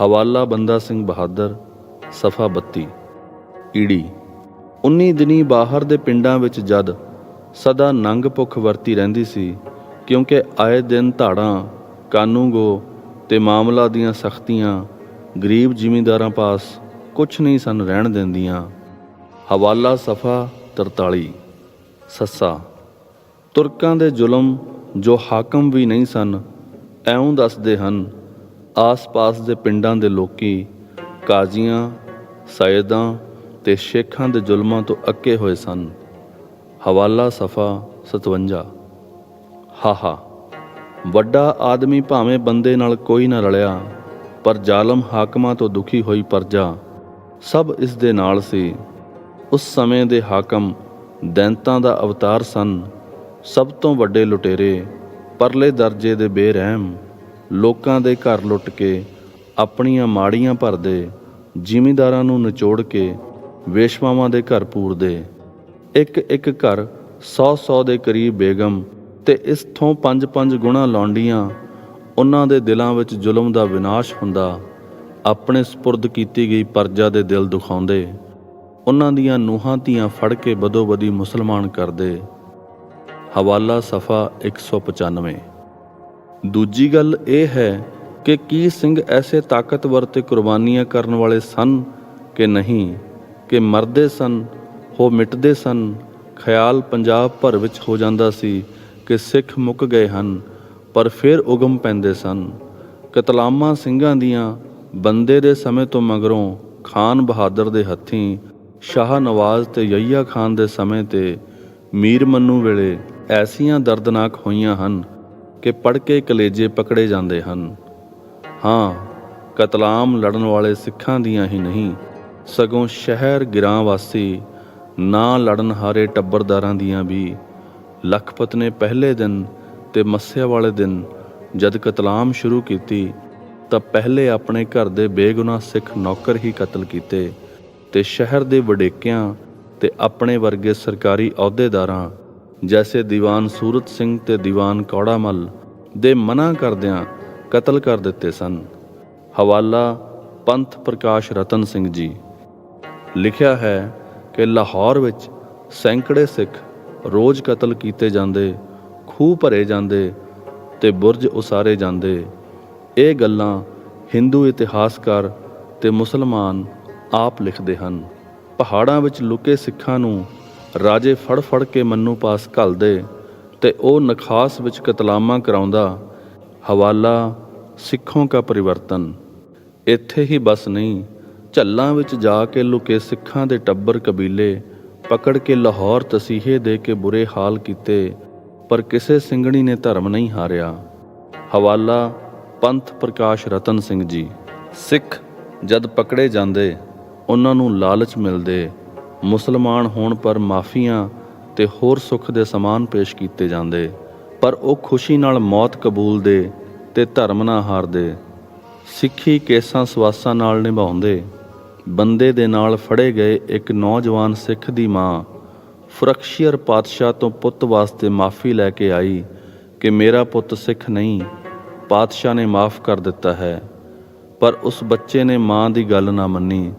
ਹਵਾਲਾ ਬੰਦਾ ਸਿੰਘ ਬਹਾਦਰ ਸਫਾ 32। ਈੜੀ। 19 ਦਿਨੀ ਬਾਹਰ ਦੇ ਪਿੰਡਾਂ ਵਿੱਚ ਜਦ ਸਦਾ ਨੰਗ ਭੁੱਖ ਵਰਤੀ ਰਹਿੰਦੀ ਸੀ ਕਿਉਂਕਿ ਆਏ ਦਿਨ ਧਾੜਾਂ ਕਾਨੂੰਗੋ ਤੇ ਮਾਮਲਾ ਦੀਆਂ ਸਖਤੀਆਂ ਗਰੀਬ ਜ਼ਿਮੀਂਦਾਰਾਂ ਪਾਸ ਕੁਛ ਨਹੀਂ ਸਨ ਰਹਿਣ ਦਿੰਦੀਆਂ। ਹਵਾਲਾ ਸਫਾ 43। ਸੱਸਾ। ਤੁਰਕਾਂ ਦੇ ਜ਼ੁਲਮ ਜੋ ਹਾਕਮ ਵੀ ਨਹੀਂ ਸਨ ਐਉਂ ਦੱਸਦੇ ਹਨ। ਆਸ-ਪਾਸ ਦੇ ਪਿੰਡਾਂ ਦੇ ਲੋਕੀ ਕਾਜ਼ੀਆਂ, ਸੈਯਦਾਂ ਤੇ ਸ਼ੇਖਾਂ ਦੇ ਜ਼ੁਲਮਾਂ ਤੋਂ ਅੱਕੇ ਹੋਏ ਸਨ। ਹਵਾਲਾ ਸਫਾ 57। ਹਾਹਾ। ਵੱਡਾ ਆਦਮੀ ਭਾਵੇਂ ਬੰਦੇ ਨਾਲ ਕੋਈ ਨਾ ਰਲਿਆ, ਪਰ ਜ਼ਾਲਮ ਹਾਕਮਾਂ ਤੋਂ ਦੁਖੀ ਹੋਈ ਪ੍ਰਜਾ ਸਭ ਇਸ ਦੇ ਨਾਲ ਸੀ। ਉਸ ਸਮੇਂ ਦੇ ਹਾਕਮ ਦੈਂਤਾਂ ਦਾ ਅਵਤਾਰ ਸਨ। ਸਭ ਤੋਂ ਵੱਡੇ ਲੁਟੇਰੇ, ਪਰਲੇ ਦਰਜੇ ਦੇ ਬੇਰਹਿਮ, ਲੋਕਾਂ ਦੇ ਘਰ ਲੁੱਟ ਕੇ ਆਪਣੀਆਂ ਮਾੜੀਆਂ ਭਰਦੇ, ਜ਼ਿਮੀਂਦਾਰਾਂ ਨੂੰ ਨਿਚੋੜ ਕੇ ਵੇਸ਼ਵਾਵਾਂ ਦੇ ਘਰ ਪੂਰਦੇ। ਇੱਕ ਇੱਕ ਘਰ 100 ਦੇ ਕਰੀਬ ਬੇਗਮ ਤੇ ਇਸ ਤੋਂ 5 ਗੁਣਾ ਲੌਂਡੀਆਂ। ਉਹਨਾਂ ਦੇ ਦਿਲਾਂ ਵਿੱਚ ਜ਼ੁਲਮ ਦਾ ਵਿਨਾਸ਼ ਹੁੰਦਾ। ਆਪਣੇ ਸਪੁਰਦ ਕੀਤੀ ਗਈ ਪ੍ਰਜਾ ਦੇ ਦਿਲ ਦੁਖਾਉਂਦੇ। ਉਹਨਾਂ ਦੀਆਂ ਨੂੰਹਾਂ ਧੀਆਂ ਫੜ ਕੇ ਬਦੋ-ਬਦੀ ਮੁਸਲਮਾਨ ਕਰਦੇ। ਹਵਾਲਾ ਸਫਾ 195। ਦੂਜੀ ਗੱਲ ਇਹ ਹੈ ਕਿ ਕੀ ਸਿੰਘ ਐਸੇ ਤਾਕਤਵਰ ਤੇ ਕੁਰਬਾਨੀਆਂ ਕਰਨ ਵਾਲੇ ਸਨ ਕਿ ਨਹੀਂ, ਕਿ ਮਰਦੇ ਸਨ, ਉਹ ਮਿਟਦੇ ਸਨ। ਖਿਆਲ ਪੰਜਾਬ ਭਰ ਵਿੱਚ ਹੋ ਜਾਂਦਾ ਸੀ ਕਿ ਸਿੱਖ ਮੁੱਕ ਗਏ ਹਨ, ਪਰ ਫਿਰ ਉਗਮ ਪੈਂਦੇ ਸਨ। ਕਤਲਾਮਾਂ ਸਿੰਘਾਂ ਦੀਆਂ ਬੰਦੇ ਦੇ ਸਮੇਂ ਤੋਂ ਮਗਰੋਂ ਖਾਨ ਬਹਾਦਰ ਦੇ ਹੱਥੀਂ, ਸ਼ਾਹ ਨਵਾਜ਼ ਤੇ ਯਹੀਆ ਖਾਨ ਦੇ ਸਮੇਂ ਤੇ ਮੀਰ ਮੰਨੂ ਵੇਲੇ ਐਸੀਆਂ ਦਰਦਨਾਕ ਹੋਈਆਂ ਹਨ ਕਿ ਪੜ੍ਹ ਕੇ ਕਲੇਜੇ ਪਕੜੇ ਜਾਂਦੇ ਹਨ। ਹਾਂ, ਕਤਲਾਮ ਲੜਨ ਵਾਲੇ ਸਿੱਖਾਂ ਦੀਆਂ ਹੀ ਨਹੀਂ, ਸਗੋਂ ਸ਼ਹਿਰ ਗਿਰਾਂ ਵਾਸੀ ਨਾ ਲੜਨ ਹਾਰੇ ਟੱਬਰਦਾਰਾਂ ਦੀਆਂ ਵੀ। ਲਖਪਤ ਨੇ ਪਹਿਲੇ ਦਿਨ ਤੇ ਮੱਸਿਆ ਵਾਲੇ ਦਿਨ ਜਦ ਕਤਲਾਮ ਸ਼ੁਰੂ ਕੀਤੀ ਤਾਂ ਪਹਿਲੇ ਆਪਣੇ ਘਰ ਦੇ ਬੇਗੁਨਾਹ ਸਿੱਖ ਨੌਕਰ ਹੀ ਕਤਲ ਕੀਤੇ ਤੇ ਸ਼ਹਿਰ ਦੇ ਵਡੇਕਿਆਂ ਤੇ ਆਪਣੇ ਵਰਗੇ ਸਰਕਾਰੀ ਅਹੁਦੇਦਾਰਾਂ ਜੈਸੇ ਦੀਵਾਨ ਸੂਰਤ ਸਿੰਘ ਤੇ ਦੀਵਾਨ ਕੌੜਾ ਮੱਲ ਦੇ ਮਨ੍ਹਾ ਕਰਦਿਆਂ ਕਤਲ ਕਰ ਦਿੱਤੇ ਸਨ। ਹਵਾਲਾ ਪੰਥ ਪ੍ਰਕਾਸ਼ ਰਤਨ ਸਿੰਘ ਜੀ। ਲਿਖਿਆ ਹੈ ਕਿ ਲਾਹੌਰ ਵਿੱਚ ਸੈਂਕੜੇ ਸਿੱਖ ਰੋਜ਼ ਕਤਲ ਕੀਤੇ ਜਾਂਦੇ, ਖੂਹ ਭਰੇ ਜਾਂਦੇ ਤੇ ਬੁਰਜ ਉਸਾਰੇ ਜਾਂਦੇ। ਇਹ ਗੱਲਾਂ ਹਿੰਦੂ ਇਤਿਹਾਸਕਾਰ ਤੇ ਮੁਸਲਮਾਨ ਆਪ ਲਿਖਦੇ ਹਨ। ਪਹਾੜਾਂ ਵਿੱਚ ਲੁਕੇ ਸਿੱਖਾਂ ਨੂੰ ਰਾਜੇ ਫੜ ਫੜ ਕੇ ਮੰਨੂ ਪਾਸ ਘੱਲਦੇ ਤੇ ਉਹ ਨਖਾਸ ਵਿੱਚ ਕਤਲਾਮਾਂ ਕਰਾਉਂਦਾ। ਹਵਾਲਾ ਸਿੱਖੋਂ ਕਾ ਪਰਿਵਰਤਨ। ਇੱਥੇ ਹੀ ਬਸ ਨਹੀਂ, ਝੱਲਾਂ ਵਿੱਚ ਜਾ ਕੇ ਲੁਕੇ ਸਿੱਖਾਂ ਦੇ ਟੱਬਰ ਕਬੀਲੇ ਪਕੜ ਕੇ ਲਾਹੌਰ ਤਸੀਹੇ ਦੇ ਕੇ ਬੁਰੇ ਹਾਲ ਕੀਤੇ, ਪਰ ਕਿਸੇ ਸਿੰਘਣੀ ਨੇ ਧਰਮ ਨਹੀਂ ਹਾਰਿਆ। ਹਵਾਲਾ ਪੰਥ ਪ੍ਰਕਾਸ਼ ਰਤਨ ਸਿੰਘ ਜੀ। ਸਿੱਖ ਜਦ ਪਕੜੇ ਜਾਂਦੇ, ਉਹਨਾਂ ਨੂੰ ਲਾਲਚ ਮਿਲਦੇ, ਮੁਸਲਮਾਨ ਹੋਣ ਪਰ ਮਾਫੀਆਂ ਤੇ ਹੋਰ ਸੁੱਖ ਦੇ ਸਮਾਨ ਪੇਸ਼ ਕੀਤੇ ਜਾਂਦੇ, ਪਰ ਉਹ ਖੁਸ਼ੀ ਨਾਲ ਮੌਤ ਕਬੂਲਦੇ ਤੇ ਧਰਮ ਨਾ ਹਾਰਦੇ। ਸਿੱਖੀ ਕੇਸਾਂ ਸਵਾਸਾਂ ਨਾਲ ਨਿਭਾਉਂਦੇ। ਬੰਦੇ ਦੇ ਨਾਲ ਫੜੇ ਗਏ ਇੱਕ ਨੌਜਵਾਨ ਸਿੱਖ ਦੀ ਮਾਂ ਫਰਖਸ਼ੀਅਰ ਪਾਤਸ਼ਾਹ ਤੋਂ ਪੁੱਤ ਵਾਸਤੇ ਮਾਫੀ ਲੈ ਕੇ ਆਈ ਕਿ ਮੇਰਾ ਪੁੱਤ ਸਿੱਖ ਨਹੀਂ, ਪਾਤਸ਼ਾਹ ਨੇ ਮਾਫ ਕਰ ਦਿੱਤਾ ਹੈ। ਪਰ ਉਸ ਬੱਚੇ ਨੇ ਮਾਂ ਦੀ ਗੱਲ ਨਾ ਮੰਨੀ,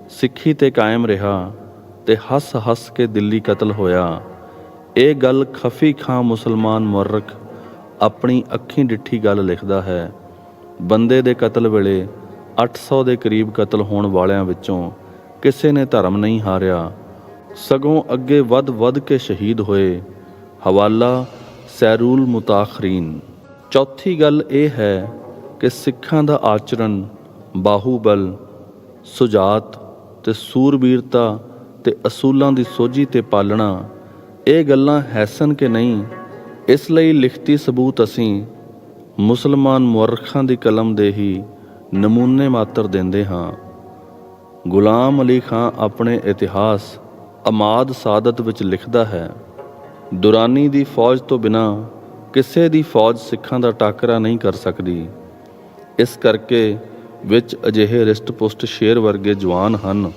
ਸਿੱਖੀ ਤੇ ਕਾਇਮ ਰਿਹਾ ਤੇ ਹੱਸ ਹੱਸ ਕੇ ਦਿੱਲੀ ਕਤਲ ਹੋਇਆ। ਇਹ ਗੱਲ ਖਫੀ ਖਾਂ ਮੁਸਲਮਾਨ ਮੁਅਰਖ ਆਪਣੀ ਅੱਖੀਂ ਡਿੱਠੀ ਗੱਲ ਲਿਖਦਾ ਹੈ। ਬੰਦੇ ਦੇ ਕਤਲ ਵੇਲੇ 800 ਦੇ ਕਰੀਬ ਕਤਲ ਹੋਣ ਵਾਲਿਆਂ ਵਿੱਚੋਂ ਕਿਸੇ ਨੇ ਧਰਮ ਨਹੀਂ ਹਾਰਿਆ, ਸਗੋਂ ਅੱਗੇ ਵੱਧ ਕੇ ਸ਼ਹੀਦ ਹੋਏ। ਹਵਾਲਾ ਸੈਰੂਲ ਮੁਤਾਖਰੀਨ। ਚੌਥੀ ਗੱਲ ਇਹ ਹੈ ਕਿ ਸਿੱਖਾਂ ਦਾ ਆਚਰਣ ਬਾਹੂਬਲ, ਸੁਜਾਤ ਤੇ ਸੂਰਬੀਰਤਾ ਤੇ ਅਸੂਲਾਂ ਦੀ ਸੋਝੀ ਤੇ ਪਾਲਣਾ, ਇਹ ਗੱਲਾਂ ਹੈਸਨ ਕਿ ਨਹੀਂ, ਇਸ ਲਈ ਲਿਖਤੀ ਸਬੂਤ ਅਸੀਂ ਮੁਸਲਮਾਨ ਮੁਅਰਖਾਂ ਦੀ ਕਲਮ ਦੇ ਹੀ ਨਮੂਨੇ ਮਾਤਰ ਦਿੰਦੇ ਹਾਂ। ਗੁਲਾਮ ਅਲੀ ਖਾਂ ਆਪਣੇ ਇਤਿਹਾਸ ਅਮਾਦ ਸਾਦਤ ਵਿੱਚ ਲਿਖਦਾ ਹੈ, ਦੁਰਾਨੀ ਦੀ ਫੌਜ ਤੋਂ ਬਿਨਾਂ ਕਿਸੇ ਦੀ ਫੌਜ ਸਿੱਖਾਂ ਦਾ ਟਾਕਰਾ ਨਹੀਂ ਕਰ ਸਕਦੀ। ਇਸ ਕਰਕੇ ਵਿੱਚ ਅਜਿਹੇ ਰਿਸ਼ਟ-ਪੁਸ਼ਟ ਸ਼ੇਰ ਵਰਗੇ ਜਵਾਨ ਹਨ,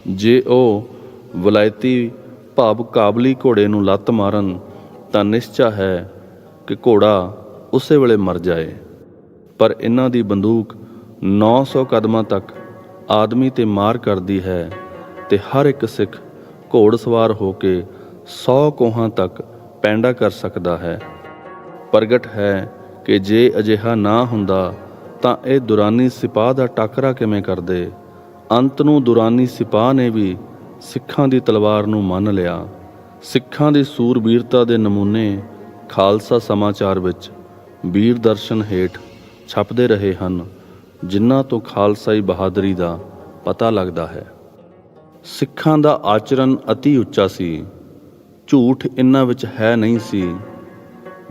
ਜੇ ਉਹ ਵਲਾਇਤੀ ਭਾਵ ਕਾਬਲੀ ਘੋੜੇ ਨੂੰ ਲੱਤ ਮਾਰਨ ਤਾਂ ਨਿਸ਼ਚਾ ਹੈ ਕਿ ਘੋੜਾ ਉਸੇ ਵੇਲੇ ਮਰ ਜਾਏ। ਪਰ ਇਹਨਾਂ ਦੀ ਬੰਦੂਕ 900 ਕਦਮਾਂ ਤੱਕ ਆਦਮੀ ਤੇ ਮਾਰ ਕਰਦੀ ਹੈ ਤੇ ਹਰ ਇੱਕ ਸਿੱਖ ਘੋੜ ਸਵਾਰ ਹੋ ਕੇ 100 ਕੋਹਾਂ ਤੱਕ ਪੈਂਡਾ ਕਰ ਸਕਦਾ ਹੈ। ਪ੍ਰਗਟ ਹੈ ਕਿ ਜੇ ਅਜਿਹਾ ਨਾ ਹੁੰਦਾ ਤਾਂ ਇਹ ਦੁਰਾਨੀ ਸਿਪਾਹ ਦਾ ਟਾਕਰਾ ਕਿਵੇਂ ਕਰਦੇ। ਅੰਤ ਨੂੰ ਦੁਰਾਨੀ ਸਿਪਾਹ ਨੇ ਵੀ ਸਿੱਖਾਂ ਦੀ ਤਲਵਾਰ ਨੂੰ ਮੰਨ ਲਿਆ। ਸਿੱਖਾਂ ਦੀ ਸੂਰਬੀਰਤਾ ਦੇ ਨਮੂਨੇ ਖਾਲਸਾ ਸਮਾਚਾਰ ਵਿੱਚ ਵੀਰ ਦਰਸ਼ਨ ਹੇਠ ਛਪਦੇ ਰਹੇ ਹਨ, ਜਿਨ੍ਹਾਂ ਤੋਂ ਖਾਲਸਾਈ ਬਹਾਦਰੀ ਦਾ ਪਤਾ ਲੱਗਦਾ ਹੈ। ਸਿੱਖਾਂ ਦਾ ਆਚਰਣ ਅਤੀ ਉੱਚਾ ਸੀ, ਝੂਠ ਇਹਨਾਂ ਵਿੱਚ ਹੈ ਨਹੀਂ ਸੀ,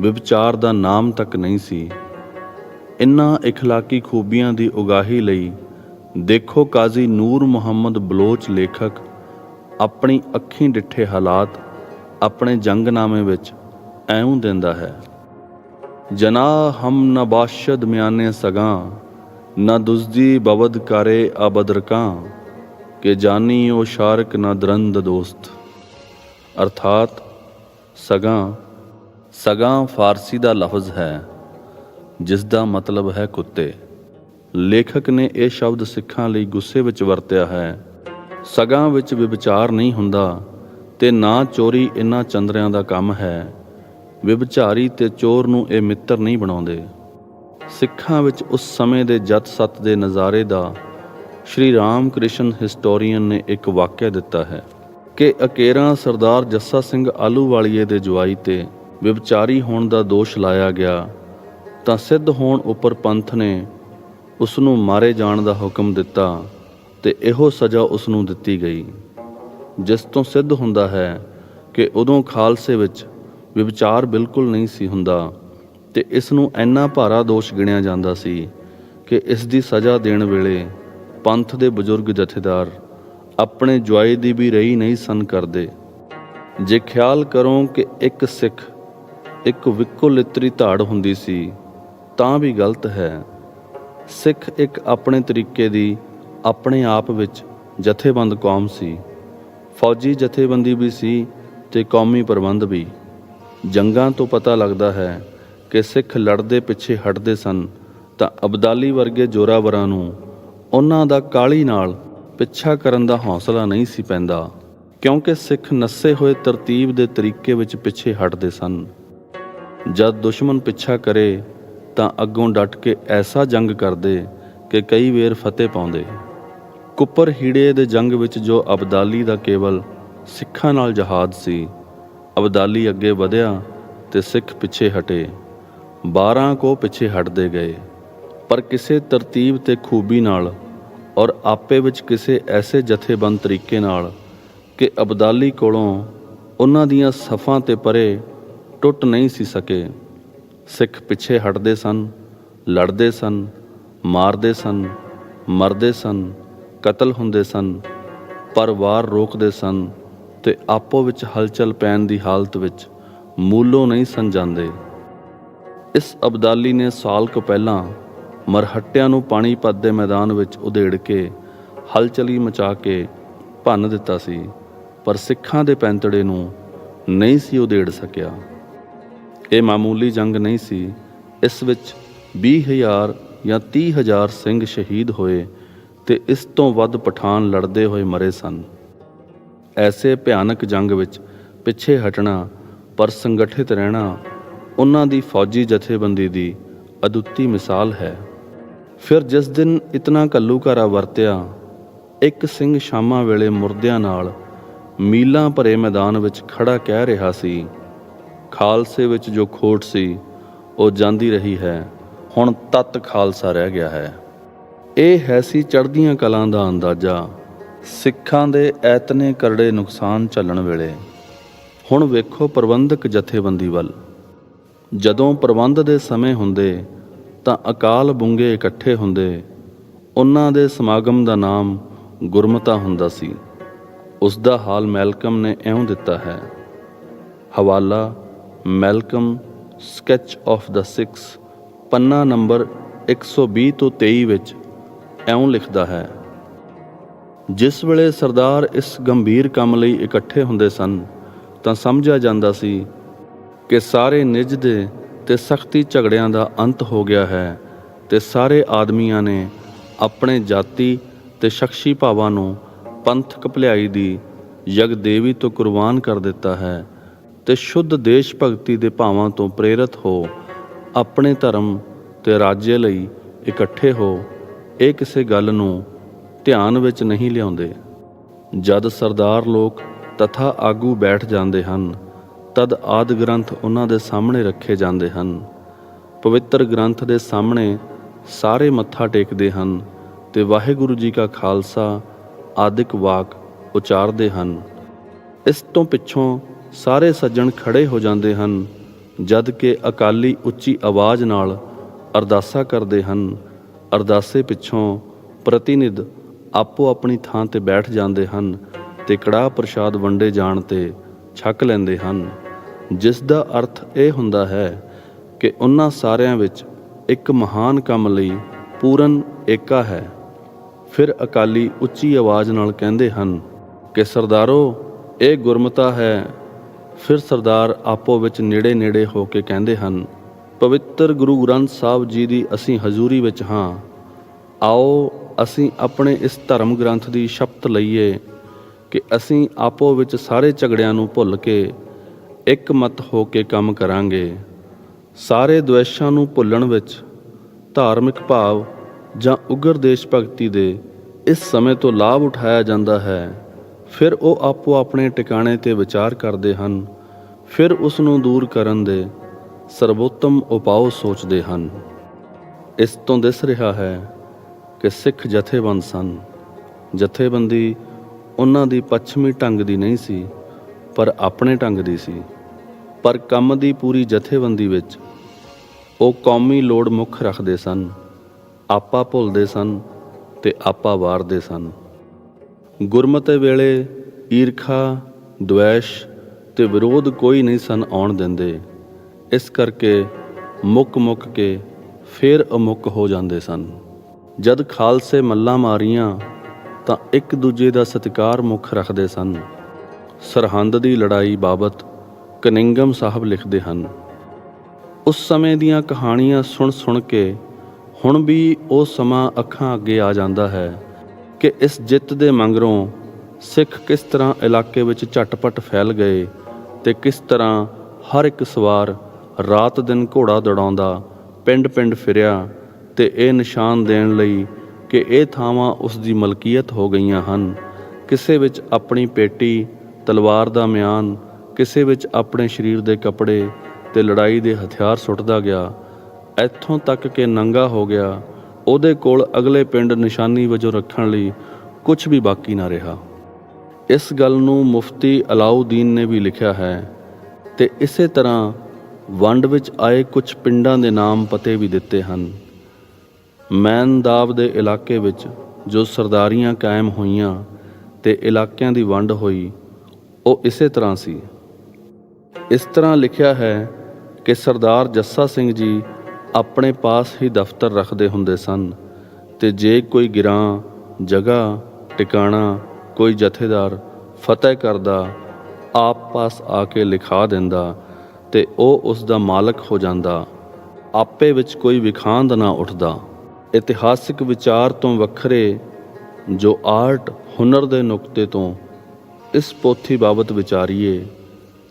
ਵਿਵਚਾਰ ਦਾ ਨਾਮ ਤੱਕ ਨਹੀਂ ਸੀ। ਇਨ੍ਹਾਂ ਇਖਲਾਕੀ ਖੂਬੀਆਂ ਦੀ ਉਗਾਹੀ ਲਈ ਦੇਖੋ ਕਾਜ਼ੀ ਨੂਰ ਮੁਹੰਮਦ ਬਲੋਚ ਲੇਖਕ ਆਪਣੀ ਅੱਖੀਂ ਡਿੱਠੇ ਹਾਲਾਤ ਆਪਣੇ ਜੰਗਨਾਮੇ ਵਿੱਚ ਐਉਂ ਦਿੰਦਾ ਹੈ। ਜਨਾ ਹਮ ਨ ਬਾਸ਼ਦ ਮਿਆਨੇ ਸਗਾਂ, ਨਾ ਦੁਜ਼ਦੀ ਬਵਦ ਕਾਰੇ ਅਬਦਰਕਾਂ, ਕਿ ਜਾਨੀ ਉਹ ਸ਼ਾਰਕ ਨਾ ਦਰੰਦ ਦੋਸਤ। ਅਰਥਾਤ ਸਗਾਂ ਫਾਰਸੀ ਦਾ ਲਫ਼ਜ਼ ਹੈ ਜਿਸ ਦਾ ਮਤਲਬ ਹੈ ਕੁੱਤੇ। ਲੇਖਕ ਨੇ ਇਹ ਸ਼ਬਦ ਸਿੱਖਾਂ ਲਈ ਗੁੱਸੇ ਵਿੱਚ ਵਰਤਿਆ ਹੈ। ਸਗਾਂ ਵਿੱਚ ਵਿਵਚਾਰ ਨਹੀਂ ਹੁੰਦਾ ਤੇ ਨਾ ਚੋਰੀ ਇਹਨਾਂ ਚੰਦਰਿਆਂ ਦਾ ਕੰਮ ਹੈ। ਵਿਵਚਾਰੀ ਤੇ ਚੋਰ ਨੂੰ ਇਹ ਮਿੱਤਰ ਨਹੀਂ ਬਣਾਉਂਦੇ। ਸਿੱਖਾਂ ਵਿੱਚ ਉਸ ਸਮੇਂ ਦੇ ਜੱਤ ਸੱਤ ਦੇ ਨਜ਼ਾਰੇ ਦਾ ਸ਼੍ਰੀ ਰਾਮ ਕ੍ਰਿਸ਼ਨ ਹਿਸਟੋਰੀਅਨ ਨੇ ਇੱਕ ਵਾਕਿਆ ਦਿੱਤਾ ਹੈ। ਕਿ ਅਕੇਰਾਂ ਸਰਦਾਰ ਜੱਸਾ ਸਿੰਘ ਆਹਲੂਵਾਲੀਏ ਦੇ ਜਵਾਈ ਤੇ ਵਿਵਚਾਰੀ ਹੋਣ ਦਾ ਦੋਸ਼ ਲਾਇਆ ਗਿਆ ਤਾਂ ਸਿੱਧ ਹੋਣ ਉੱਪਰ ਪੰਥ ਨੇ ਉਸ ਨੂੰ ਮਾਰੇ ਜਾਣ ਦਾ ਹੁਕਮ ਦਿੱਤਾ ਤੇ ਇਹੋ ਸਜ਼ਾ ਉਸ ਨੂੰ ਦਿੱਤੀ ਗਈ, ਜਿਸ ਤੋਂ ਸਿੱਧ ਹੁੰਦਾ ਹੈ ਕਿ ਉਦੋਂ ਖਾਲਸੇ ਵਿੱਚ ਵਿਵਚਾਰ ਬਿਲਕੁਲ ਨਹੀਂ ਸੀ ਹੁੰਦਾ ਤੇ ਇਸ ਨੂੰ ਇੰਨਾ ਭਾਰਾ ਦੋਸ਼ ਗਿਣਿਆ ਜਾਂਦਾ ਸੀ ਕਿ ਇਸ ਦੀ ਸਜ਼ਾ ਦੇਣ ਵੇਲੇ ਪੰਥ ਦੇ ਬਜ਼ੁਰਗ ਜਥੇਦਾਰ ਆਪਣੇ ਜਵਾਈ ਦੀ ਵੀ ਰਹੀ ਨਹੀਂ ਸਨ ਕਰਦੇ। ਜੇ ਖਿਆਲ ਕਰੋ ਕਿ ਇੱਕ ਸਿੱਖ ਇੱਕ ਵਿਕੋਲਿਤਰੀ ਧਾੜ ਹੁੰਦੀ ਸੀ ਤਾਂ ਵੀ ਗਲਤ ਹੈ। ਸਿੱਖ ਇੱਕ ਆਪਣੇ ਤਰੀਕੇ ਦੀ ਆਪਣੇ ਆਪ ਵਿੱਚ ਜਥੇਬੰਦ ਕੌਮ ਸੀ, ਫੌਜੀ ਜਥੇਬੰਦੀ ਵੀ ਸੀ ਤੇ ਕੌਮੀ ਪ੍ਰਬੰਧ ਵੀ। ਜੰਗਾਂ ਤੋਂ ਪਤਾ ਲੱਗਦਾ ਹੈ ਕਿ ਸਿੱਖ ਲੜਦੇ ਪਿੱਛੇ ਹਟਦੇ ਸਨ ਤਾਂ ਅਬਦਾਲੀ ਵਰਗੇ ਜ਼ੋਰਾਵਰਾਂ ਨੂੰ ਉਹਨਾਂ ਦਾ ਕਾਹਲੀ ਨਾਲ ਪਿੱਛਾ ਕਰਨ ਦਾ ਹੌਸਲਾ ਨਹੀਂ ਸੀ ਪੈਂਦਾ, ਕਿਉਂਕਿ ਸਿੱਖ ਨੱਸੇ ਹੋਏ ਤਰਤੀਬ ਦੇ ਤਰੀਕੇ ਵਿੱਚ ਪਿੱਛੇ ਹਟਦੇ ਸਨ। ਜਦ ਦੁਸ਼ਮਣ ਪਿੱਛਾ ਕਰੇ ਤਾਂ ਅੱਗੋਂ ਡਟ ਕੇ ਐਸਾ ਜੰਗ ਕਰਦੇ ਕਿ ਕਈ ਵੇਰ ਫਤਿਹ ਪਾਉਂਦੇ। ਕੁੱਪਰ ਹੀੜੇ ਦੇ ਜੰਗ ਵਿੱਚ ਜੋ ਅਬਦਾਲੀ ਦਾ ਕੇਵਲ ਸਿੱਖਾਂ ਨਾਲ ਜਹਾਦ ਸੀ, ਅਬਦਾਲੀ ਅੱਗੇ ਵਧਿਆ ਤੇ ਸਿੱਖ ਪਿੱਛੇ ਹਟੇ। 12 ਕੋ ਪਿੱਛੇ ਹਟਦੇ ਗਏ, ਪਰ ਕਿਸੇ ਤਰਤੀਬ ਤੇ ਖੂਬੀ ਨਾਲ ਔਰ ਆਪੇ ਵਿੱਚ ਕਿਸੇ ਐਸੇ ਜਥੇਬੰਦ ਤਰੀਕੇ ਨਾਲ ਕਿ ਅਬਦਾਲੀ ਕੋਲੋਂ ਉਹਨਾਂ ਦੀਆਂ ਸਫਾਂ ਤੇ ਪਰੇ ਟੁੱਟ ਨਹੀਂ ਸੀ ਸਕੇ। ਸਿੱਖ ਪਿੱਛੇ ਹਟਦੇ ਸਨ, ਲੜਦੇ ਸਨ, ਮਾਰਦੇ ਸਨ, ਮਰਦੇ ਸਨ, ਕਤਲ ਹੁੰਦੇ ਸਨ, ਪਰ ਵਾਰ ਰੋਕਦੇ ਸਨ ਤੇ ਆਪੋ ਵਿੱਚ ਹਲਚਲ ਪੈਣ ਦੀ ਹਾਲਤ ਵਿੱਚ ਮੂਲੋਂ ਨਹੀਂ ਸਨ ਜਾਂਦੇ। ਇਸ ਅਬਦਾਲੀ ਨੇ ਸਾਲ ਕੁ ਪਹਿਲਾਂ ਮਰਹੱਟਿਆਂ ਨੂੰ ਪਾਣੀਪਤ ਦੇ ਮੈਦਾਨ ਵਿੱਚ ਉਧੇੜ ਕੇ ਹਲਚਲੀ ਮਚਾ ਕੇ ਭੰਨ ਦਿੱਤਾ ਸੀ, ਪਰ ਸਿੱਖਾਂ ਦੇ ਪੈਂਤੜੇ ਨੂੰ ਨਹੀਂ ਸੀ ਉਧੇੜ ਸਕਿਆ। ਇਹ ਮਾਮੂਲੀ ਜੰਗ ਨਹੀਂ ਸੀ, ਇਸ ਵਿੱਚ 20,000 ਜਾਂ 30,000 ਸਿੰਘ ਸ਼ਹੀਦ ਹੋਏ ਤੇ ਇਸ ਤੋਂ ਵੱਧ ਪਠਾਨ ਲੜਦੇ ਹੋਏ ਮਰੇ ਸਨ। ਐਸੇ ਭਿਆਨਕ ਜੰਗ ਵਿੱਚ ਪਿੱਛੇ ਹਟਣਾ ਪਰ ਸੰਗਠਿਤ ਰਹਿਣਾ ਉਹਨਾਂ ਦੀ ਫੌਜੀ ਜਥੇਬੰਦੀ ਦੀ ਅਦੁੱਤੀ ਮਿਸਾਲ ਹੈ। ਫਿਰ ਜਿਸ ਦਿਨ ਇਤਨਾ ਘੱਲੂਘਾਰਾ ਵਰਤਿਆ, ਇੱਕ ਸਿੰਘ ਸ਼ਾਮਾਂ ਵੇਲੇ ਮੁਰਦਿਆਂ ਨਾਲ ਮੀਲਾਂ ਭਰੇ ਮੈਦਾਨ ਵਿੱਚ ਖੜਾ ਕਹਿ ਰਿਹਾ ਸੀ, ਖਾਲਸੇ ਵਿੱਚ ਜੋ ਖੋਟ ਸੀ ਉਹ ਜਾਂਦੀ ਰਹੀ ਹੈ, ਹੁਣ ਤੱਤ ਖਾਲਸਾ ਰਹਿ ਗਿਆ ਹੈ। ਇਹ ਹੈ ਸੀ ਚੜ੍ਹਦੀਆਂ ਕਲਾਂ ਦਾ ਅੰਦਾਜ਼ਾ ਸਿੱਖਾਂ ਦੇ ਐਤਨੇ ਕਰੜੇ ਨੁਕਸਾਨ ਝੱਲਣ ਵੇਲੇ। ਹੁਣ ਵੇਖੋ ਪ੍ਰਬੰਧਕ ਜਥੇਬੰਦੀ ਵੱਲ। ਜਦੋਂ ਪ੍ਰਬੰਧ ਦੇ ਸਮੇਂ ਹੁੰਦੇ ਤਾਂ ਅਕਾਲ ਬੁੰਗੇ ਇਕੱਠੇ ਹੁੰਦੇ, ਉਹਨਾਂ ਦੇ ਸਮਾਗਮ ਦਾ ਨਾਮ ਗੁਰਮਤਾ ਹੁੰਦਾ ਸੀ। ਉਸ ਦਾ ਹਾਲ ਮੈਲਕਮ ਨੇ ਇਉਂ ਦਿੱਤਾ ਹੈ। ਹਵਾਲਾ ਮੈਲਕਮ ਸਕੈਚ ਆਫ ਦਾ ਸਿੱਖਸ, ਪੰਨਾ ਨੰਬਰ 120 ਤੋਂ 23 ਵਿੱਚ ਇਉਂ ਲਿਖਦਾ ਹੈ, ਜਿਸ ਵੇਲੇ ਸਰਦਾਰ ਇਸ ਗੰਭੀਰ ਕੰਮ ਲਈ ਇਕੱਠੇ ਹੁੰਦੇ ਸਨ ਤਾਂ ਸਮਝਿਆ ਜਾਂਦਾ ਸੀ ਕਿ ਸਾਰੇ ਨਿੱਜ ਦੇ ਤੇ ਸਖਤੀ ਝਗੜਿਆਂ ਦਾ ਅੰਤ ਹੋ ਗਿਆ ਹੈ ਤੇ ਸਾਰੇ ਆਦਮੀਆਂ ਨੇ ਆਪਣੇ ਜਾਤੀ ਤੇ ਸ਼ਖਸੀ ਭਾਵਾਂ ਨੂੰ ਪੰਥਕ ਭਲਾਈ ਦੀ ਜਗਦੇਵੀ ਤੋਂ ਕੁਰਬਾਨ ਕਰ ਦਿੱਤਾ ਹੈ ਤੇ ਸ਼ੁੱਧ ਦੇਸ਼ ਭਗਤੀ ਦੇ ਭਾਵਾਂ ਤੋਂ ਪ੍ਰੇਰਿਤ ਹੋ ਆਪਣੇ ਧਰਮ ਤੇ ਰਾਜ੍ਯ ਲਈ ਇਕੱਠੇ ਹੋ ਇਹ ਕਿਸੇ ਗੱਲ ਨੂੰ ਧਿਆਨ ਵਿੱਚ ਨਹੀਂ ਲਿਆਉਂਦੇ। ਜਦ ਸਰਦਾਰ ਲੋਕ ਤਥਾ ਆਗੂ ਬੈਠ ਜਾਂਦੇ ਹਨ ਤਦ ਆਦਿ ਗ੍ਰੰਥ ਉਹਨਾਂ ਦੇ ਸਾਹਮਣੇ ਰੱਖੇ ਜਾਂਦੇ ਹਨ। ਪਵਿੱਤਰ ਗ੍ਰੰਥ ਦੇ ਸਾਹਮਣੇ ਸਾਰੇ ਮੱਥਾ ਟੇਕਦੇ ਹਨ ਤੇ ਵਾਹਿਗੁਰੂ ਜੀ ਕਾ ਖਾਲਸਾ ਆਦਿਕ ਵਾਕ ਉਚਾਰਦੇ ਹਨ। ਇਸ ਤੋਂ ਪਿੱਛੋਂ ਸਾਰੇ ਸੱਜਣ ਖੜੇ ਹੋ ਜਾਂਦੇ ਹਨ, ਜਦ ਕਿ ਅਕਾਲੀ ਉੱਚੀ ਆਵਾਜ਼ ਨਾਲ ਅਰਦਾਸਾ ਕਰਦੇ ਹਨ। ਅਰਦਾਸੇ ਪਿੱਛੋਂ ਪ੍ਰਤੀਨਿਧ ਆਪੋ ਆਪਣੀ ਥਾਂ ਤੇ ਬੈਠ ਜਾਂਦੇ ਹਨ ਤੇ ਕੜਾਹ ਪ੍ਰਸ਼ਾਦ ਵੰਡੇ ਜਾਣ ਤੇ ਛਕ ਲੈਂਦੇ ਹਨ, ਜਿਸ ਦਾ ਅਰਥ ਇਹ ਹੁੰਦਾ ਹੈ ਕਿ ਉਹਨਾਂ ਸਾਰਿਆਂ ਵਿੱਚ ਇੱਕ ਮਹਾਨ ਕੰਮ ਲਈ ਪੂਰਨ ਏਕਾ ਹੈ। ਫਿਰ ਅਕਾਲੀ ਉੱਚੀ ਆਵਾਜ਼ ਨਾਲ ਕਹਿੰਦੇ ਹਨ ਕਿ ਸਰਦਾਰੋ ਇਹ ਗੁਰਮਤਾ ਹੈ। ਫਿਰ ਸਰਦਾਰ ਆਪੋ ਵਿੱਚ ਨੇੜੇ ਨੇੜੇ ਹੋ ਕੇ ਕਹਿੰਦੇ ਹਨ, ਪਵਿੱਤਰ ਗੁਰੂ ਗ੍ਰੰਥ ਸਾਹਿਬ ਜੀ ਦੀ ਅਸੀਂ ਹਜ਼ੂਰੀ ਵਿੱਚ ਹਾਂ, ਆਓ ਅਸੀਂ ਆਪਣੇ ਇਸ ਧਰਮ ਗ੍ਰੰਥ ਦੀ ਸ਼ਪਥ ਲਈਏ ਕਿ ਅਸੀਂ ਆਪੋ ਵਿੱਚ ਸਾਰੇ ਝਗੜਿਆਂ ਨੂੰ ਭੁੱਲ ਕੇ ਇੱਕ ਮਤ ਹੋ ਕੇ ਕੰਮ ਕਰਾਂਗੇ। ਸਾਰੇ ਦੁਆਸ਼ਾਂ ਨੂੰ ਭੁੱਲਣ ਵਿੱਚ ਧਾਰਮਿਕ ਭਾਵ ਜਾਂ ਉਗਰ ਦੇਸ਼ ਭਗਤੀ ਦੇ ਇਸ ਸਮੇਂ ਤੋਂ ਲਾਭ ਉਠਾਇਆ ਜਾਂਦਾ ਹੈ ਫਿਰ ਉਹ ਆਪੋ ਆਪਣੇ ਟਿਕਾਣੇ 'ਤੇ ਵਿਚਾਰ ਕਰਦੇ ਹਨ। ਫਿਰ ਉਸ ਨੂੰ ਦੂਰ ਕਰਨ ਦੇ ਸਰਵੋਤਮ ਉਪਾਅ ਸੋਚਦੇ ਹਨ। ਇਸ ਤੋਂ ਦਿਸ ਰਿਹਾ ਹੈ ਕਿ ਸਿੱਖ ਜਥੇਬੰਦ ਸਨ। ਜਥੇਬੰਦੀ ਉਹਨਾਂ ਦੀ ਪੱਛਮੀ ਢੰਗ ਦੀ ਨਹੀਂ ਸੀ, ਪਰ ਆਪਣੇ ਢੰਗ ਦੀ ਸੀ। ਪਰ ਕੰਮ ਦੀ ਪੂਰੀ ਜਥੇਬੰਦੀ ਵਿੱਚ ਉਹ ਕੌਮੀ ਲੋੜ ਮੁੱਖ ਰੱਖਦੇ ਸਨ। ਆਪਾ ਭੁੱਲਦੇ ਸਨ ਤੇ ਆਪਾ ਵਾਰਦੇ ਸਨ। ਗੁਰਮਤਿ ਵੇਲੇ ਈਰਖਾ, ਦੁਐਸ਼ ਤੇ ਵਿਰੋਧ ਕੋਈ ਨਹੀਂ ਸਨ ਆਉਣ ਦਿੰਦੇ। ਇਸ ਕਰਕੇ ਮੁੱਕ ਕੇ ਫੇਰ ਅਮੁੱਕ ਹੋ ਜਾਂਦੇ ਸਨ। ਜਦ ਖਾਲਸੇ ਮੱਲਾਂ ਮਾਰੀਆਂ ਤਾਂ ਇੱਕ ਦੂਜੇ ਦਾ ਸਤਿਕਾਰ ਮੁੱਖ ਰੱਖਦੇ ਸਨ। ਸਰਹੰਦ ਦੀ ਲੜਾਈ ਬਾਬਤ ਕਨਿੰਗਮ ਸਾਹਿਬ ਲਿਖਦੇ ਹਨ, ਉਸ ਸਮੇਂ ਦੀਆਂ ਕਹਾਣੀਆਂ ਸੁਣ ਕੇ ਹੁਣ ਵੀ ਉਹ ਸਮਾਂ ਅੱਖਾਂ ਅੱਗੇ ਆ ਜਾਂਦਾ ਹੈ ਕਿ ਇਸ ਜਿੱਤ ਦੇ ਮਗਰੋਂ ਸਿੱਖ ਕਿਸ ਤਰ੍ਹਾਂ ਇਲਾਕੇ ਵਿੱਚ ਝਟਪਟ ਫੈਲ ਗਏ ਤੇ ਕਿਸ ਤਰ੍ਹਾਂ ਹਰ ਇੱਕ ਸਵਾਰ ਰਾਤ ਦਿਨ ਘੋੜਾ ਦੌੜਾਉਂਦਾ ਪਿੰਡ ਫਿਰਿਆ ਤੇ ਇਹ ਨਿਸ਼ਾਨ ਦੇਣ ਲਈ ਕਿ ਇਹ ਥਾਵਾਂ ਉਸ ਦੀ ਮਲਕੀਅਤ ਹੋ ਗਈਆਂ ਹਨ। ਕਿਸੇ ਵਿੱਚ ਆਪਣੀ ਪੇਟੀ, ਤਲਵਾਰ ਦਾ ਮਿਆਨ, ਕਿਸੇ ਵਿੱਚ ਆਪਣੇ ਸਰੀਰ ਦੇ ਕੱਪੜੇ ਤੇ ਲੜਾਈ ਦੇ ਹਥਿਆਰ ਸੁੱਟਦਾ ਗਿਆ। ਇੱਥੋਂ ਤੱਕ ਕਿ ਨੰਗਾ ਹੋ ਗਿਆ, ਉਹਦੇ ਕੋਲ ਅਗਲੇ ਪਿੰਡ ਨਿਸ਼ਾਨੀ ਵਜੋਂ ਰੱਖਣ ਲਈ ਕੁਝ ਵੀ ਬਾਕੀ ਨਾ ਰਿਹਾ। ਇਸ ਗੱਲ ਨੂੰ ਮੁਫਤੀ ਅਲਾਉਦੀਨ ਨੇ ਵੀ ਲਿਖਿਆ ਹੈ ਤੇ ਇਸੇ ਤਰ੍ਹਾਂ ਵੰਡ ਵਿੱਚ ਆਏ ਕੁਝ ਪਿੰਡਾਂ ਦੇ ਨਾਮ ਪਤੇ ਵੀ ਦਿੱਤੇ ਹਨ। ਮੈਨਦਾਬ ਦੇ ਇਲਾਕੇ ਵਿੱਚ ਜੋ ਸਰਦਾਰੀਆਂ ਕਾਇਮ ਹੋਈਆਂ ਤੇ ਇਲਾਕਿਆਂ ਦੀ ਵੰਡ ਹੋਈ, ਉਹ ਇਸੇ ਤਰ੍ਹਾਂ ਸੀ। ਇਸ ਤਰ੍ਹਾਂ ਲਿਖਿਆ ਹੈ ਕਿ ਸਰਦਾਰ ਜੱਸਾ ਸਿੰਘ ਜੀ ਆਪਣੇ ਪਾਸ ਹੀ ਦਫ਼ਤਰ ਰੱਖਦੇ ਹੁੰਦੇ ਸਨ ਤੇ ਜੇ ਕੋਈ ਗਿਰਾਂ, ਜਗ੍ਹਾ, ਟਿਕਾਣਾ, ਕੋਈ ਜਥੇਦਾਰ ਫਤਿਹ ਕਰਦਾ, ਆਪ ਪਾਸ ਆ ਕੇ ਲਿਖਾ ਦਿੰਦਾ ਤੇ ਉਹ ਉਸ ਦਾ ਮਾਲਕ ਹੋ ਜਾਂਦਾ। ਆਪੇ ਵਿੱਚ ਕੋਈ ਵਿਖਾਂਦ ਨਾ ਉੱਠਦਾ। ਇਤਿਹਾਸਿਕ ਵਿਚਾਰ ਤੋਂ ਵੱਖਰੇ ਜੋ ਆਰਟ ਹੁਨਰ ਦੇ ਨੁਕਤੇ ਤੋਂ ਇਸ ਪੋਥੀ ਬਾਬਤ ਵਿਚਾਰੀਏ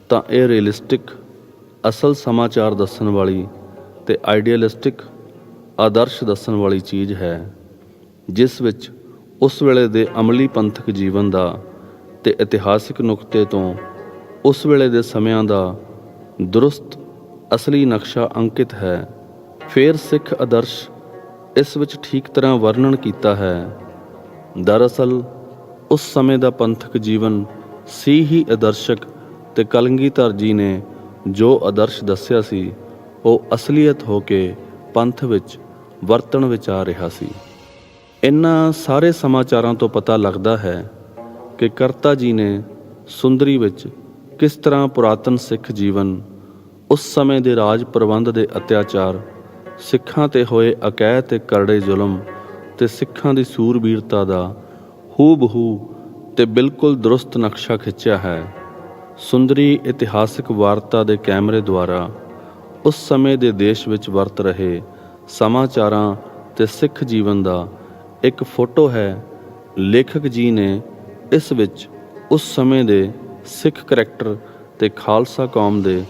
ਤਾਂ ਇਹ ਰੀਅਲਿਸਟਿਕ, ਅਸਲ ਸਮਾਚਾਰ ਦੱਸਣ ਵਾਲੀ ਤੇ ਆਈਡੀਅਲਿਸਟਿਕ, ਆਦਰਸ਼ ਦੱਸਣ ਵਾਲੀ ਚੀਜ਼ ਹੈ, ਜਿਸ ਵਿੱਚ ਉਸ ਵੇਲੇ ਦੇ ਅਮਲੀ ਪੰਥਕ ਜੀਵਨ ਦਾ ਤੇ ਇਤਿਹਾਸਿਕ ਨੁਕਤੇ ਤੋਂ ਉਸ ਵੇਲੇ ਦੇ ਸਮਿਆਂ ਦਾ ਦਰੁਸਤ ਅਸਲੀ ਨਕਸ਼ਾ ਅੰਕਿਤ ਹੈ। ਫਿਰ ਸਿੱਖ ਆਦਰਸ਼ ਇਸ ਵਿੱਚ ਠੀਕ ਤਰ੍ਹਾਂ ਵਰਣਨ ਕੀਤਾ ਹੈ। ਦਰਅਸਲ ਉਸ ਸਮੇਂ ਦਾ ਪੰਥਕ ਜੀਵਨ ਸੀ ਹੀ ਆਦਰਸ਼ਕ ਤੇ ਕਲਗੀਧਰ ਜੀ ਨੇ ਜੋ ਆਦਰਸ਼ ਦੱਸਿਆ ਸੀ ਉਹ ਅਸਲੀਅਤ ਹੋ ਕੇ ਪੰਥ ਵਿੱਚ ਵਰਤਣ ਵਿੱਚ ਆ ਰਿਹਾ ਸੀ। ਇਹਨਾਂ ਸਾਰੇ ਸਮਾਚਾਰਾਂ ਤੋਂ ਪਤਾ ਲੱਗਦਾ ਹੈ ਕਿ ਕਰਤਾ ਜੀ ਨੇ ਸੁੰਦਰੀ ਵਿੱਚ ਕਿਸ ਤਰ੍ਹਾਂ ਪੁਰਾਤਨ ਸਿੱਖ ਜੀਵਨ, ਉਸ ਸਮੇਂ ਦੇ ਰਾਜ ਪ੍ਰਬੰਧ ਦੇ ਅਤਿਆਚਾਰ, ਸਿੱਖਾਂ 'ਤੇ ਹੋਏ ਅਕੈਹ ਤੇ ਕਰੜੇ ਜ਼ੁਲਮ ਤੇ ਸਿੱਖਾਂ ਦੀ ਸੂਰਬੀਰਤਾ ਦਾ ਹੂ-ਬਹੂ ਤੇ ਬਿਲਕੁਲ ਦਰੁਸਤ ਨਕਸ਼ਾ ਖਿੱਚਿਆ ਹੈ। ਸੁੰਦਰੀ ਇਤਿਹਾਸਿਕ ਵਾਰਤਾ ਦੇ ਕੈਮਰੇ ਦੁਆਰਾ ਉਸ ਸਮੇਂ ਦੇ ਦੇਸ਼ ਵਿੱਚ ਵਰਤ ਰਹੇ ਸਮਾਚਾਰਾਂ ਤੇ ਸਿੱਖ ਜੀਵਨ ਦਾ ਇੱਕ ਫੋਟੋ ਹੈ। ਲੇਖਕ ਜੀ ਨੇ ਇਸ ਵਿੱਚ ਉਸ ਸਮੇਂ ਦੇ ਸਿੱਖ ਕਰੈਕਟਰ ਤੇ ਖਾਲਸਾ ਕੌਮ ਦੇ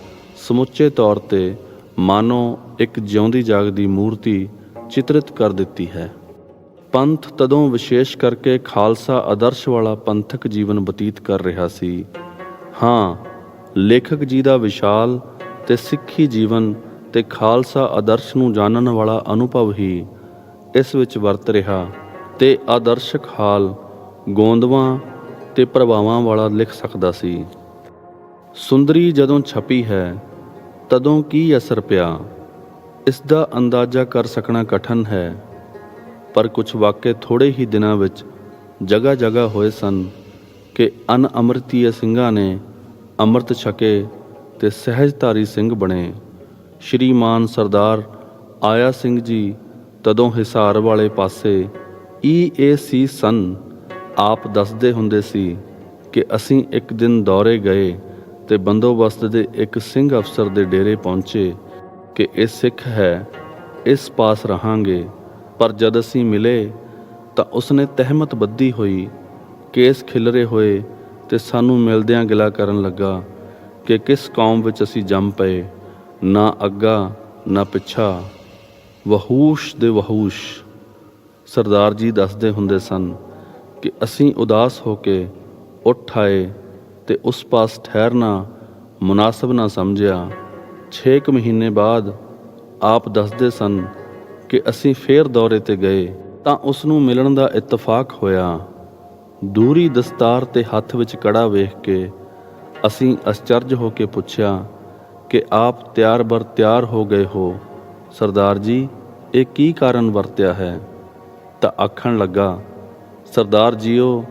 ਸਮੁੱਚੇ ਤੌਰ 'ਤੇ ਮਾਨੋ ਇੱਕ ਜਿਉਂਦੀ ਜਾਗਦੀ ਮੂਰਤੀ ਚਿਤਰਿਤ ਕਰ ਦਿੱਤੀ ਹੈ। ਪੰਥ ਤਦੋਂ ਵਿਸ਼ੇਸ਼ ਕਰਕੇ ਖਾਲਸਾ ਆਦਰਸ਼ ਵਾਲਾ ਪੰਥਕ ਜੀਵਨ ਬਤੀਤ ਕਰ ਰਿਹਾ ਸੀ। ਹਾਂ, ਲੇਖਕ ਜੀ ਦਾ ਵਿਸ਼ਾਲ ਤੇ ਸਿੱਖੀ ਜੀਵਨ ਤੇ ਖਾਲਸਾ ਆਦਰਸ਼ ਨੂੰ ਜਾਣਨ ਵਾਲਾ ਅਨੁਭਵ ਹੀ ਇਸ ਵਿੱਚ ਵਰਤ ਰਿਹਾ ਤੇ ਆਦਰਸ਼ਕ ਹਾਲ ਗੋਂਦਵਾਂ ਤੇ ਪ੍ਰਭਾਵਾਂ ਵਾਲਾ ਲਿਖ ਸਕਦਾ ਸੀ। ਸੁੰਦਰੀ ਜਦੋਂ ਛਪੀ ਹੈ ਤਦੋਂ ਕੀ ਅਸਰ ਪਿਆ, ਇਸ ਦਾ ਅੰਦਾਜ਼ਾ ਕਰ ਸਕਣਾ ਕਠਨ ਹੈ, ਪਰ ਕੁਝ ਵਾਕਿਆ ਥੋੜ੍ਹੇ ਹੀ ਦਿਨਾਂ ਵਿੱਚ ਜਗ੍ਹਾ ਜਗ੍ਹਾ ਹੋਏ ਸਨ ਕਿ ਅਨਅਮ੍ਰਿਤੀਏ ਸਿੰਘਾਂ ਨੇ ਅੰਮ੍ਰਿਤ ਛਕੇ ਤੇ ਸਹਿਜਧਾਰੀ ਸਿੰਘ ਬਣੇ। ਸ਼੍ਰੀਮਾਨ ਸਰਦਾਰ ਆਇਆ ਸਿੰਘ ਜੀ ਤਦੋਂ ਹਿਸਾਰ ਵਾਲੇ ਪਾਸੇ EAC ਸਨ। ਆਪ ਦੱਸਦੇ ਹੁੰਦੇ ਸੀ ਕਿ ਅਸੀਂ ਇੱਕ ਦਿਨ ਦੌਰੇ ਗਏ ਤੇ ਬੰਦੋਬਸਤ ਦੇ ਇੱਕ ਸਿੰਘ ਅਫਸਰ ਦੇ ਡੇਰੇ ਪਹੁੰਚੇ ਕਿ ਇਹ ਸਿੱਖ ਹੈ, ਇਸ ਪਾਸ ਰਹਾਂਗੇ। ਪਰ ਜਦ ਅਸੀਂ ਮਿਲੇ ਤਾਂ ਉਸਨੇ ਤਹਿਮਤ ਬੱਧੀ ਹੋਈ, ਕੇਸ ਖਿਲਰੇ ਹੋਏ ਤੇ ਸਾਨੂੰ ਮਿਲਦਿਆਂ ਗਿਲਾ ਕਰਨ ਲੱਗਾ ਕਿ ਕਿਸ ਕੌਮ ਵਿੱਚ ਅਸੀਂ ਜੰਮ ਪਏ, ਨਾ ਅੱਗਾ ਨਾ ਪਿੱਛਾ, ਵਹੂਸ਼ ਦੇ ਵਹੂਸ਼। ਸਰਦਾਰ ਜੀ ਦੱਸਦੇ ਹੁੰਦੇ ਸਨ ਕਿ ਅਸੀਂ ਉਦਾਸ ਹੋ ਕੇ ਉੱਠ ਆਏ ਤੇ ਉਸ ਪਾਸ ਠਹਿਰਨਾ ਮੁਨਾਸਬ ਨਾ ਸਮਝਿਆ। 6 ਮਹੀਨੇ ਬਾਅਦ ਆਪ ਦੱਸਦੇ ਸਨ ਕਿ ਅਸੀਂ ਫੇਰ ਦੌਰੇ 'ਤੇ ਗਏ ਤਾਂ ਉਸ ਨੂੰ ਮਿਲਣ ਦਾ ਇਤਫਾਕ ਹੋਇਆ। ਦੂਰੀ ਦਸਤਾਰ ਤੇ ਹੱਥ ਵਿੱਚ ਕੜਾ ਵੇਖ ਕੇ ਅਸੀਂ ਅਚਰਜ ਹੋ ਕੇ ਪੁੱਛਿਆ ਕਿ ਆਪ ਤਿਆਰ ਬਰ ਤਿਆਰ ਹੋ ਗਏ ਹੋ, ਸਰਦਾਰ ਜੀ ਇਹ ਕੀ ਕਾਰਨ ਵਰਤਿਆ ਹੈ? ਤਾਂ ਆਖਣ ਲੱਗਾ, ਸਰਦਾਰ ਜੀਓ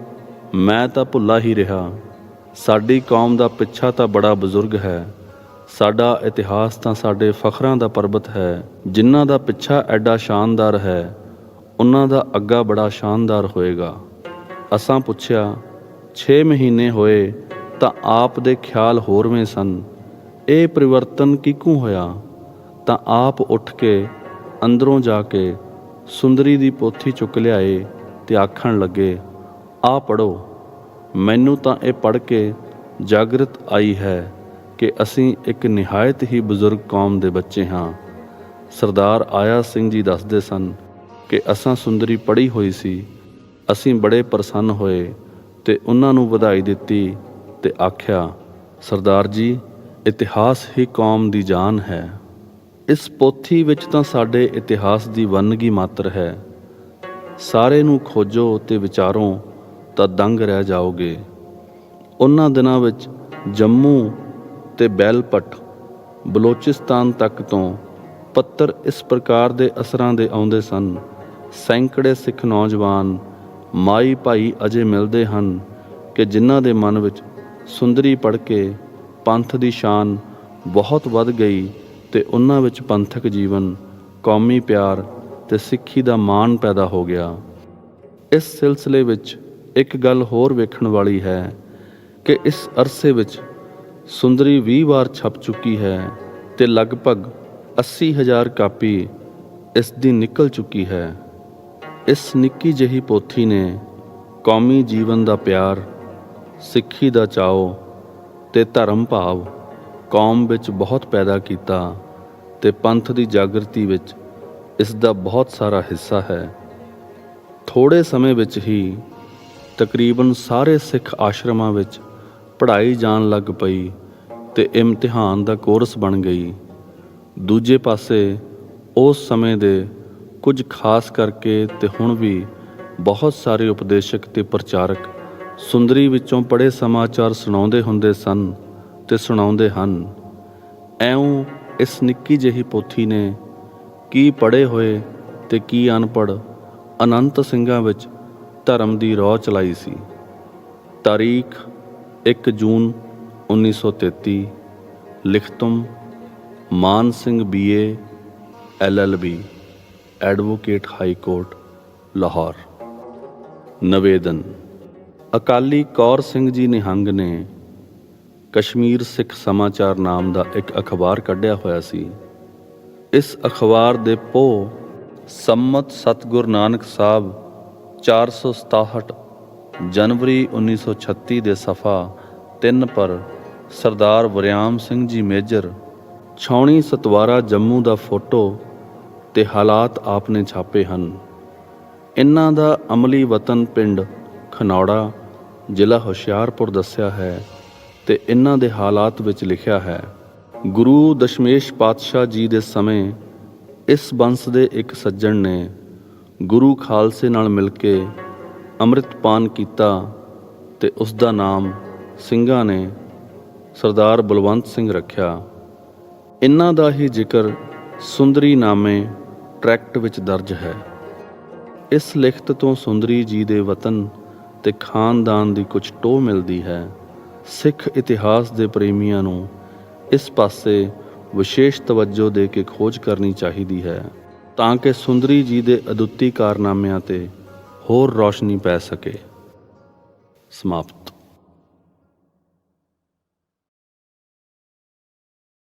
ਮੈਂ ਤਾਂ ਭੁੱਲਾ ਹੀ ਰਿਹਾ। ਸਾਡੀ ਕੌਮ ਦਾ ਪਿੱਛਾ ਤਾਂ ਬੜਾ ਬਜ਼ੁਰਗ ਹੈ। ਸਾਡਾ ਇਤਿਹਾਸ ਤਾਂ ਸਾਡੇ ਫਖਰਾਂ ਦਾ ਪਰਬਤ ਹੈ। ਜਿਨ੍ਹਾਂ ਦਾ ਪਿੱਛਾ ਐਡਾ ਸ਼ਾਨਦਾਰ ਹੈ ਉਹਨਾਂ ਦਾ ਅੱਗਾ ਬੜਾ ਸ਼ਾਨਦਾਰ ਹੋਏਗਾ। ਅਸਾਂ ਪੁੱਛਿਆ 6 ਮਹੀਨੇ ਹੋਏ ਤਾਂ ਆਪ ਦੇ ਖਿਆਲ ਹੋਰਵੇਂ ਸਨ, ਇਹ ਪਰਿਵਰਤਨ ਕਿਕੂ ਹੋਇਆ? ਤਾਂ ਆਪ ਉੱਠ ਕੇ ਅੰਦਰੋਂ ਜਾ ਕੇ ਸੁੰਦਰੀ ਦੀ ਪੋਥੀ ਚੁੱਕ ਲਿਆਏ ਤੇ ਆਖਣ ਲੱਗੇ, ਆਹ ਪੜ੍ਹੋ। ਮੈਨੂੰ ਤਾਂ ਇਹ ਪੜ੍ਹ ਕੇ ਜਾਗਰਤ ਆਈ ਹੈ ਕਿ ਅਸੀਂ ਇੱਕ ਨਿਹਾਇਤ ਹੀ ਬਜ਼ੁਰਗ ਕੌਮ ਦੇ ਬੱਚੇ ਹਾਂ। ਸਰਦਾਰ ਆਇਆ ਸਿੰਘ ਜੀ ਦੱਸਦੇ ਸਨ ਕਿ ਅਸਾਂ ਸੁੰਦਰੀ ਪੜ੍ਹੀ ਹੋਈ ਸੀ। ਅਸੀਂ ਬੜੇ ਪ੍ਰਸੰਨ ਹੋਏ ਤੇ ਉਹਨਾਂ ਨੂੰ ਵਧਾਈ ਦਿੱਤੀ ਤੇ ਆਖਿਆ, ਸਰਦਾਰ ਜੀ ਇਤਿਹਾਸ ਹੀ ਕੌਮ ਦੀ ਜਾਨ ਹੈ। ਇਸ ਪੋਥੀ ਵਿੱਚ ਤਾਂ ਸਾਡੇ ਇਤਿਹਾਸ ਦੀ ਵੰਨਗੀ ਮਾਤਰ ਹੈ। ਸਾਰੇ ਨੂੰ ਖੋਜੋ ਤੇ ਵਿਚਾਰੋ ਤਾਂ ਦੰਗ ਰਹਿ ਜਾਓਗੇ। ਉਹਨਾਂ ਦਿਨਾਂ ਵਿੱਚ ਜੰਮੂ ਤੇ ਬੈਲਪਟ ਬਲੋਚਿਸਤਾਨ ਤੱਕ ਤੋਂ ਪੱਤਰ ਇਸ ਪ੍ਰਕਾਰ ਦੇ ਅਸਰਾਂ ਦੇ ਆਉਂਦੇ ਸਨ। ਸੈਂਕੜੇ ਸਿੱਖ ਨੌਜਵਾਨ ਮਾਈ ਭਾਈ ਅਜੇ ਮਿਲਦੇ ਹਨ ਕਿ ਜਿਨ੍ਹਾਂ ਦੇ ਮਨ ਵਿੱਚ ਸੁੰਦਰੀ ਪੜ੍ਹ ਕੇ ਪੰਥ ਦੀ ਸ਼ਾਨ ਬਹੁਤ ਵੱਧ ਗਈ ਤੇ ਉਹਨਾਂ ਵਿੱਚ ਪੰਥਕ ਜੀਵਨ, ਕੌਮੀ ਪਿਆਰ ਤੇ ਸਿੱਖੀ ਦਾ ਮਾਣ ਪੈਦਾ ਹੋ ਗਿਆ। ਇਸ ਸਿਲਸਿਲੇ ਵਿੱਚ ਇੱਕ ਗੱਲ ਹੋਰ ਵੇਖਣ ਵਾਲੀ ਹੈ ਕਿ ਇਸ ਅਰਸੇ ਵਿੱਚ ਸੁੰਦਰੀ 20 ਵਾਰ ਛਪ ਚੁੱਕੀ ਹੈ ਤੇ ਲਗਭਗ 80,000 ਕਾਪੀ ਇਸ ਦੀ ਨਿਕਲ ਚੁੱਕੀ ਹੈ। ਇਸ ਨਿੱਕੀ ਜਿਹੀ ਪੋਥੀ ਨੇ ਕੌਮੀ ਜੀਵਨ ਦਾ ਪਿਆਰ, ਸਿੱਖੀ ਦਾ ਚਾਅ ਤੇ ਧਰਮ ਭਾਵ ਕੌਮ ਵਿੱਚ ਬਹੁਤ ਪੈਦਾ ਕੀਤਾ ਤੇ ਪੰਥ ਦੀ ਜਾਗਰਤੀ ਵਿੱਚ ਇਸ ਦਾ ਬਹੁਤ ਸਾਰਾ ਹਿੱਸਾ ਹੈ। ਥੋੜ੍ਹੇ ਸਮੇਂ ਵਿੱਚ ਹੀ ਤਕਰੀਬਨ ਸਾਰੇ ਸਿੱਖ ਆਸ਼ਰਮਾਂ ਵਿੱਚ ਪੜ੍ਹਾਈ ਜਾਣ ਲੱਗ ਪਈ ਤੇ ਇਮਤਿਹਾਨ ਦਾ ਕੋਰਸ ਬਣ ਗਈ। ਦੂਜੇ ਪਾਸੇ ਉਸ ਸਮੇਂ ਦੇ ਕੁਝ ਖਾਸ ਕਰਕੇ ਤੇ ਹੁਣ ਵੀ ਬਹੁਤ ਸਾਰੇ ਉਪਦੇਸ਼ਕ ਤੇ ਪ੍ਰਚਾਰਕ ਸੁੰਦਰੀ ਵਿੱਚੋਂ ਪੜ੍ਹੇ ਸਮਾਚਾਰ ਸੁਣਾਉਂਦੇ ਹੁੰਦੇ ਸਨ ਤੇ ਸੁਣਾਉਂਦੇ ਹਨ। ਐਉਂ ਇਸ ਨਿੱਕੀ ਜਿਹੀ ਪੋਥੀ ਨੇ ਕੀ ਪੜ੍ਹੇ ਹੋਏ ਤੇ ਕੀ ਅਨਪੜ੍ਹ ਅਨੰਤ ਸਿੰਘਾਂ ਵਿੱਚ ਧਰਮ ਦੀ ਰੌ ਚਲਾਈ ਸੀ। ਤਾਰੀਖ 1 ਜੂਨ 1933। ਲਿਖਤਮ Maan Singh BA LLB advocate high court Lahore. ਨਿਵੇਦਨ ਅਕਾਲੀ ਕੌਰ ਸਿੰਘ ਜੀ ਨਿਹੰਗ ਨੇ ਕਸ਼ਮੀਰ ਸਿੱਖ ਸਮਾਚਾਰ ਨਾਮ ਦਾ ਇੱਕ ਅਖਬਾਰ ਕੱਢਿਆ ਹੋਇਆ ਸੀ। ਇਸ ਅਖਬਾਰ ਦੇ ਪੋਹ ਸੰਮਤ ਸਤਿਗੁਰੂ ਨਾਨਕ ਸਾਹਿਬ 467 ਜਨਵਰੀ 1936 ਦੇ ਸਫਾ 3 ਪਰ ਸਰਦਾਰ ਵਰਿਆਮ ਸਿੰਘ ਜੀ ਮੇਜਰ ਛਾਉਣੀ ਸਤਵਾਰਾ ਜੰਮੂ ਦਾ ਫੋਟੋ ਤੇ ਹਾਲਾਤ ਆਪ ਨੇ ਛਾਪੇ ਹਨ। ਇਹਨਾਂ ਦਾ ਅਮਲੀ ਵਤਨ ਪਿੰਡ ਖਨੌੜਾ ਜ਼ਿਲ੍ਹਾ ਹੁਸ਼ਿਆਰਪੁਰ ਦੱਸਿਆ ਹੈ ਤੇ ਇਹਨਾਂ ਦੇ ਹਾਲਾਤ ਵਿੱਚ ਲਿਖਿਆ ਹੈ, ਗੁਰੂ ਦਸ਼ਮੇਸ਼ ਪਾਤਸ਼ਾਹ ਜੀ ਦੇ ਸਮੇਂ ਇਸ ਬੰਸ ਦੇ ਇੱਕ ਸੱਜਣ ਨੇ ਗੁਰੂ ਖਾਲਸੇ ਨਾਲ ਮਿਲ ਕੇ ਅੰਮ੍ਰਿਤਪਾਨ ਕੀਤਾ ਤੇ ਉਸ ਦਾ ਨਾਮ ਸਿੰਘਾਂ ਨੇ ਸਰਦਾਰ ਬਲਵੰਤ ਸਿੰਘ ਰੱਖਿਆ। ਇਹਨਾਂ ਦਾ ਹੀ ਜ਼ਿਕਰ ਸੁੰਦਰੀ ਨਾਮੇ ਟਰੈਕਟ ਵਿੱਚ ਦਰਜ ਹੈ। ਇਸ ਲਿਖਤ ਤੋਂ ਸੁੰਦਰੀ ਜੀ ਦੇ ਵਤਨ ਤੇ ਖਾਨਦਾਨ ਦੀ ਕੁਝ ਟੋਹ ਮਿਲਦੀ ਹੈ। ਸਿੱਖ ਇਤਿਹਾਸ ਦੇ ਪ੍ਰੇਮੀਆਂ ਨੂੰ ਇਸ ਪਾਸੇ ਵਿਸ਼ੇਸ਼ ਤਵੱਜੋ ਦੇ ਕੇ ਖੋਜ ਕਰਨੀ ਚਾਹੀਦੀ ਹੈ ਤਾਂ ਕਿ ਸੁੰਦਰੀ ਜੀ ਦੇ ਅਦੁੱਤੀ ਕਾਰਨਾਮਿਆਂ ਤੇ ਹੋਰ ਰੌਸ਼ਨੀ ਪੈ ਸਕੇ। ਸਮਾਪਤ।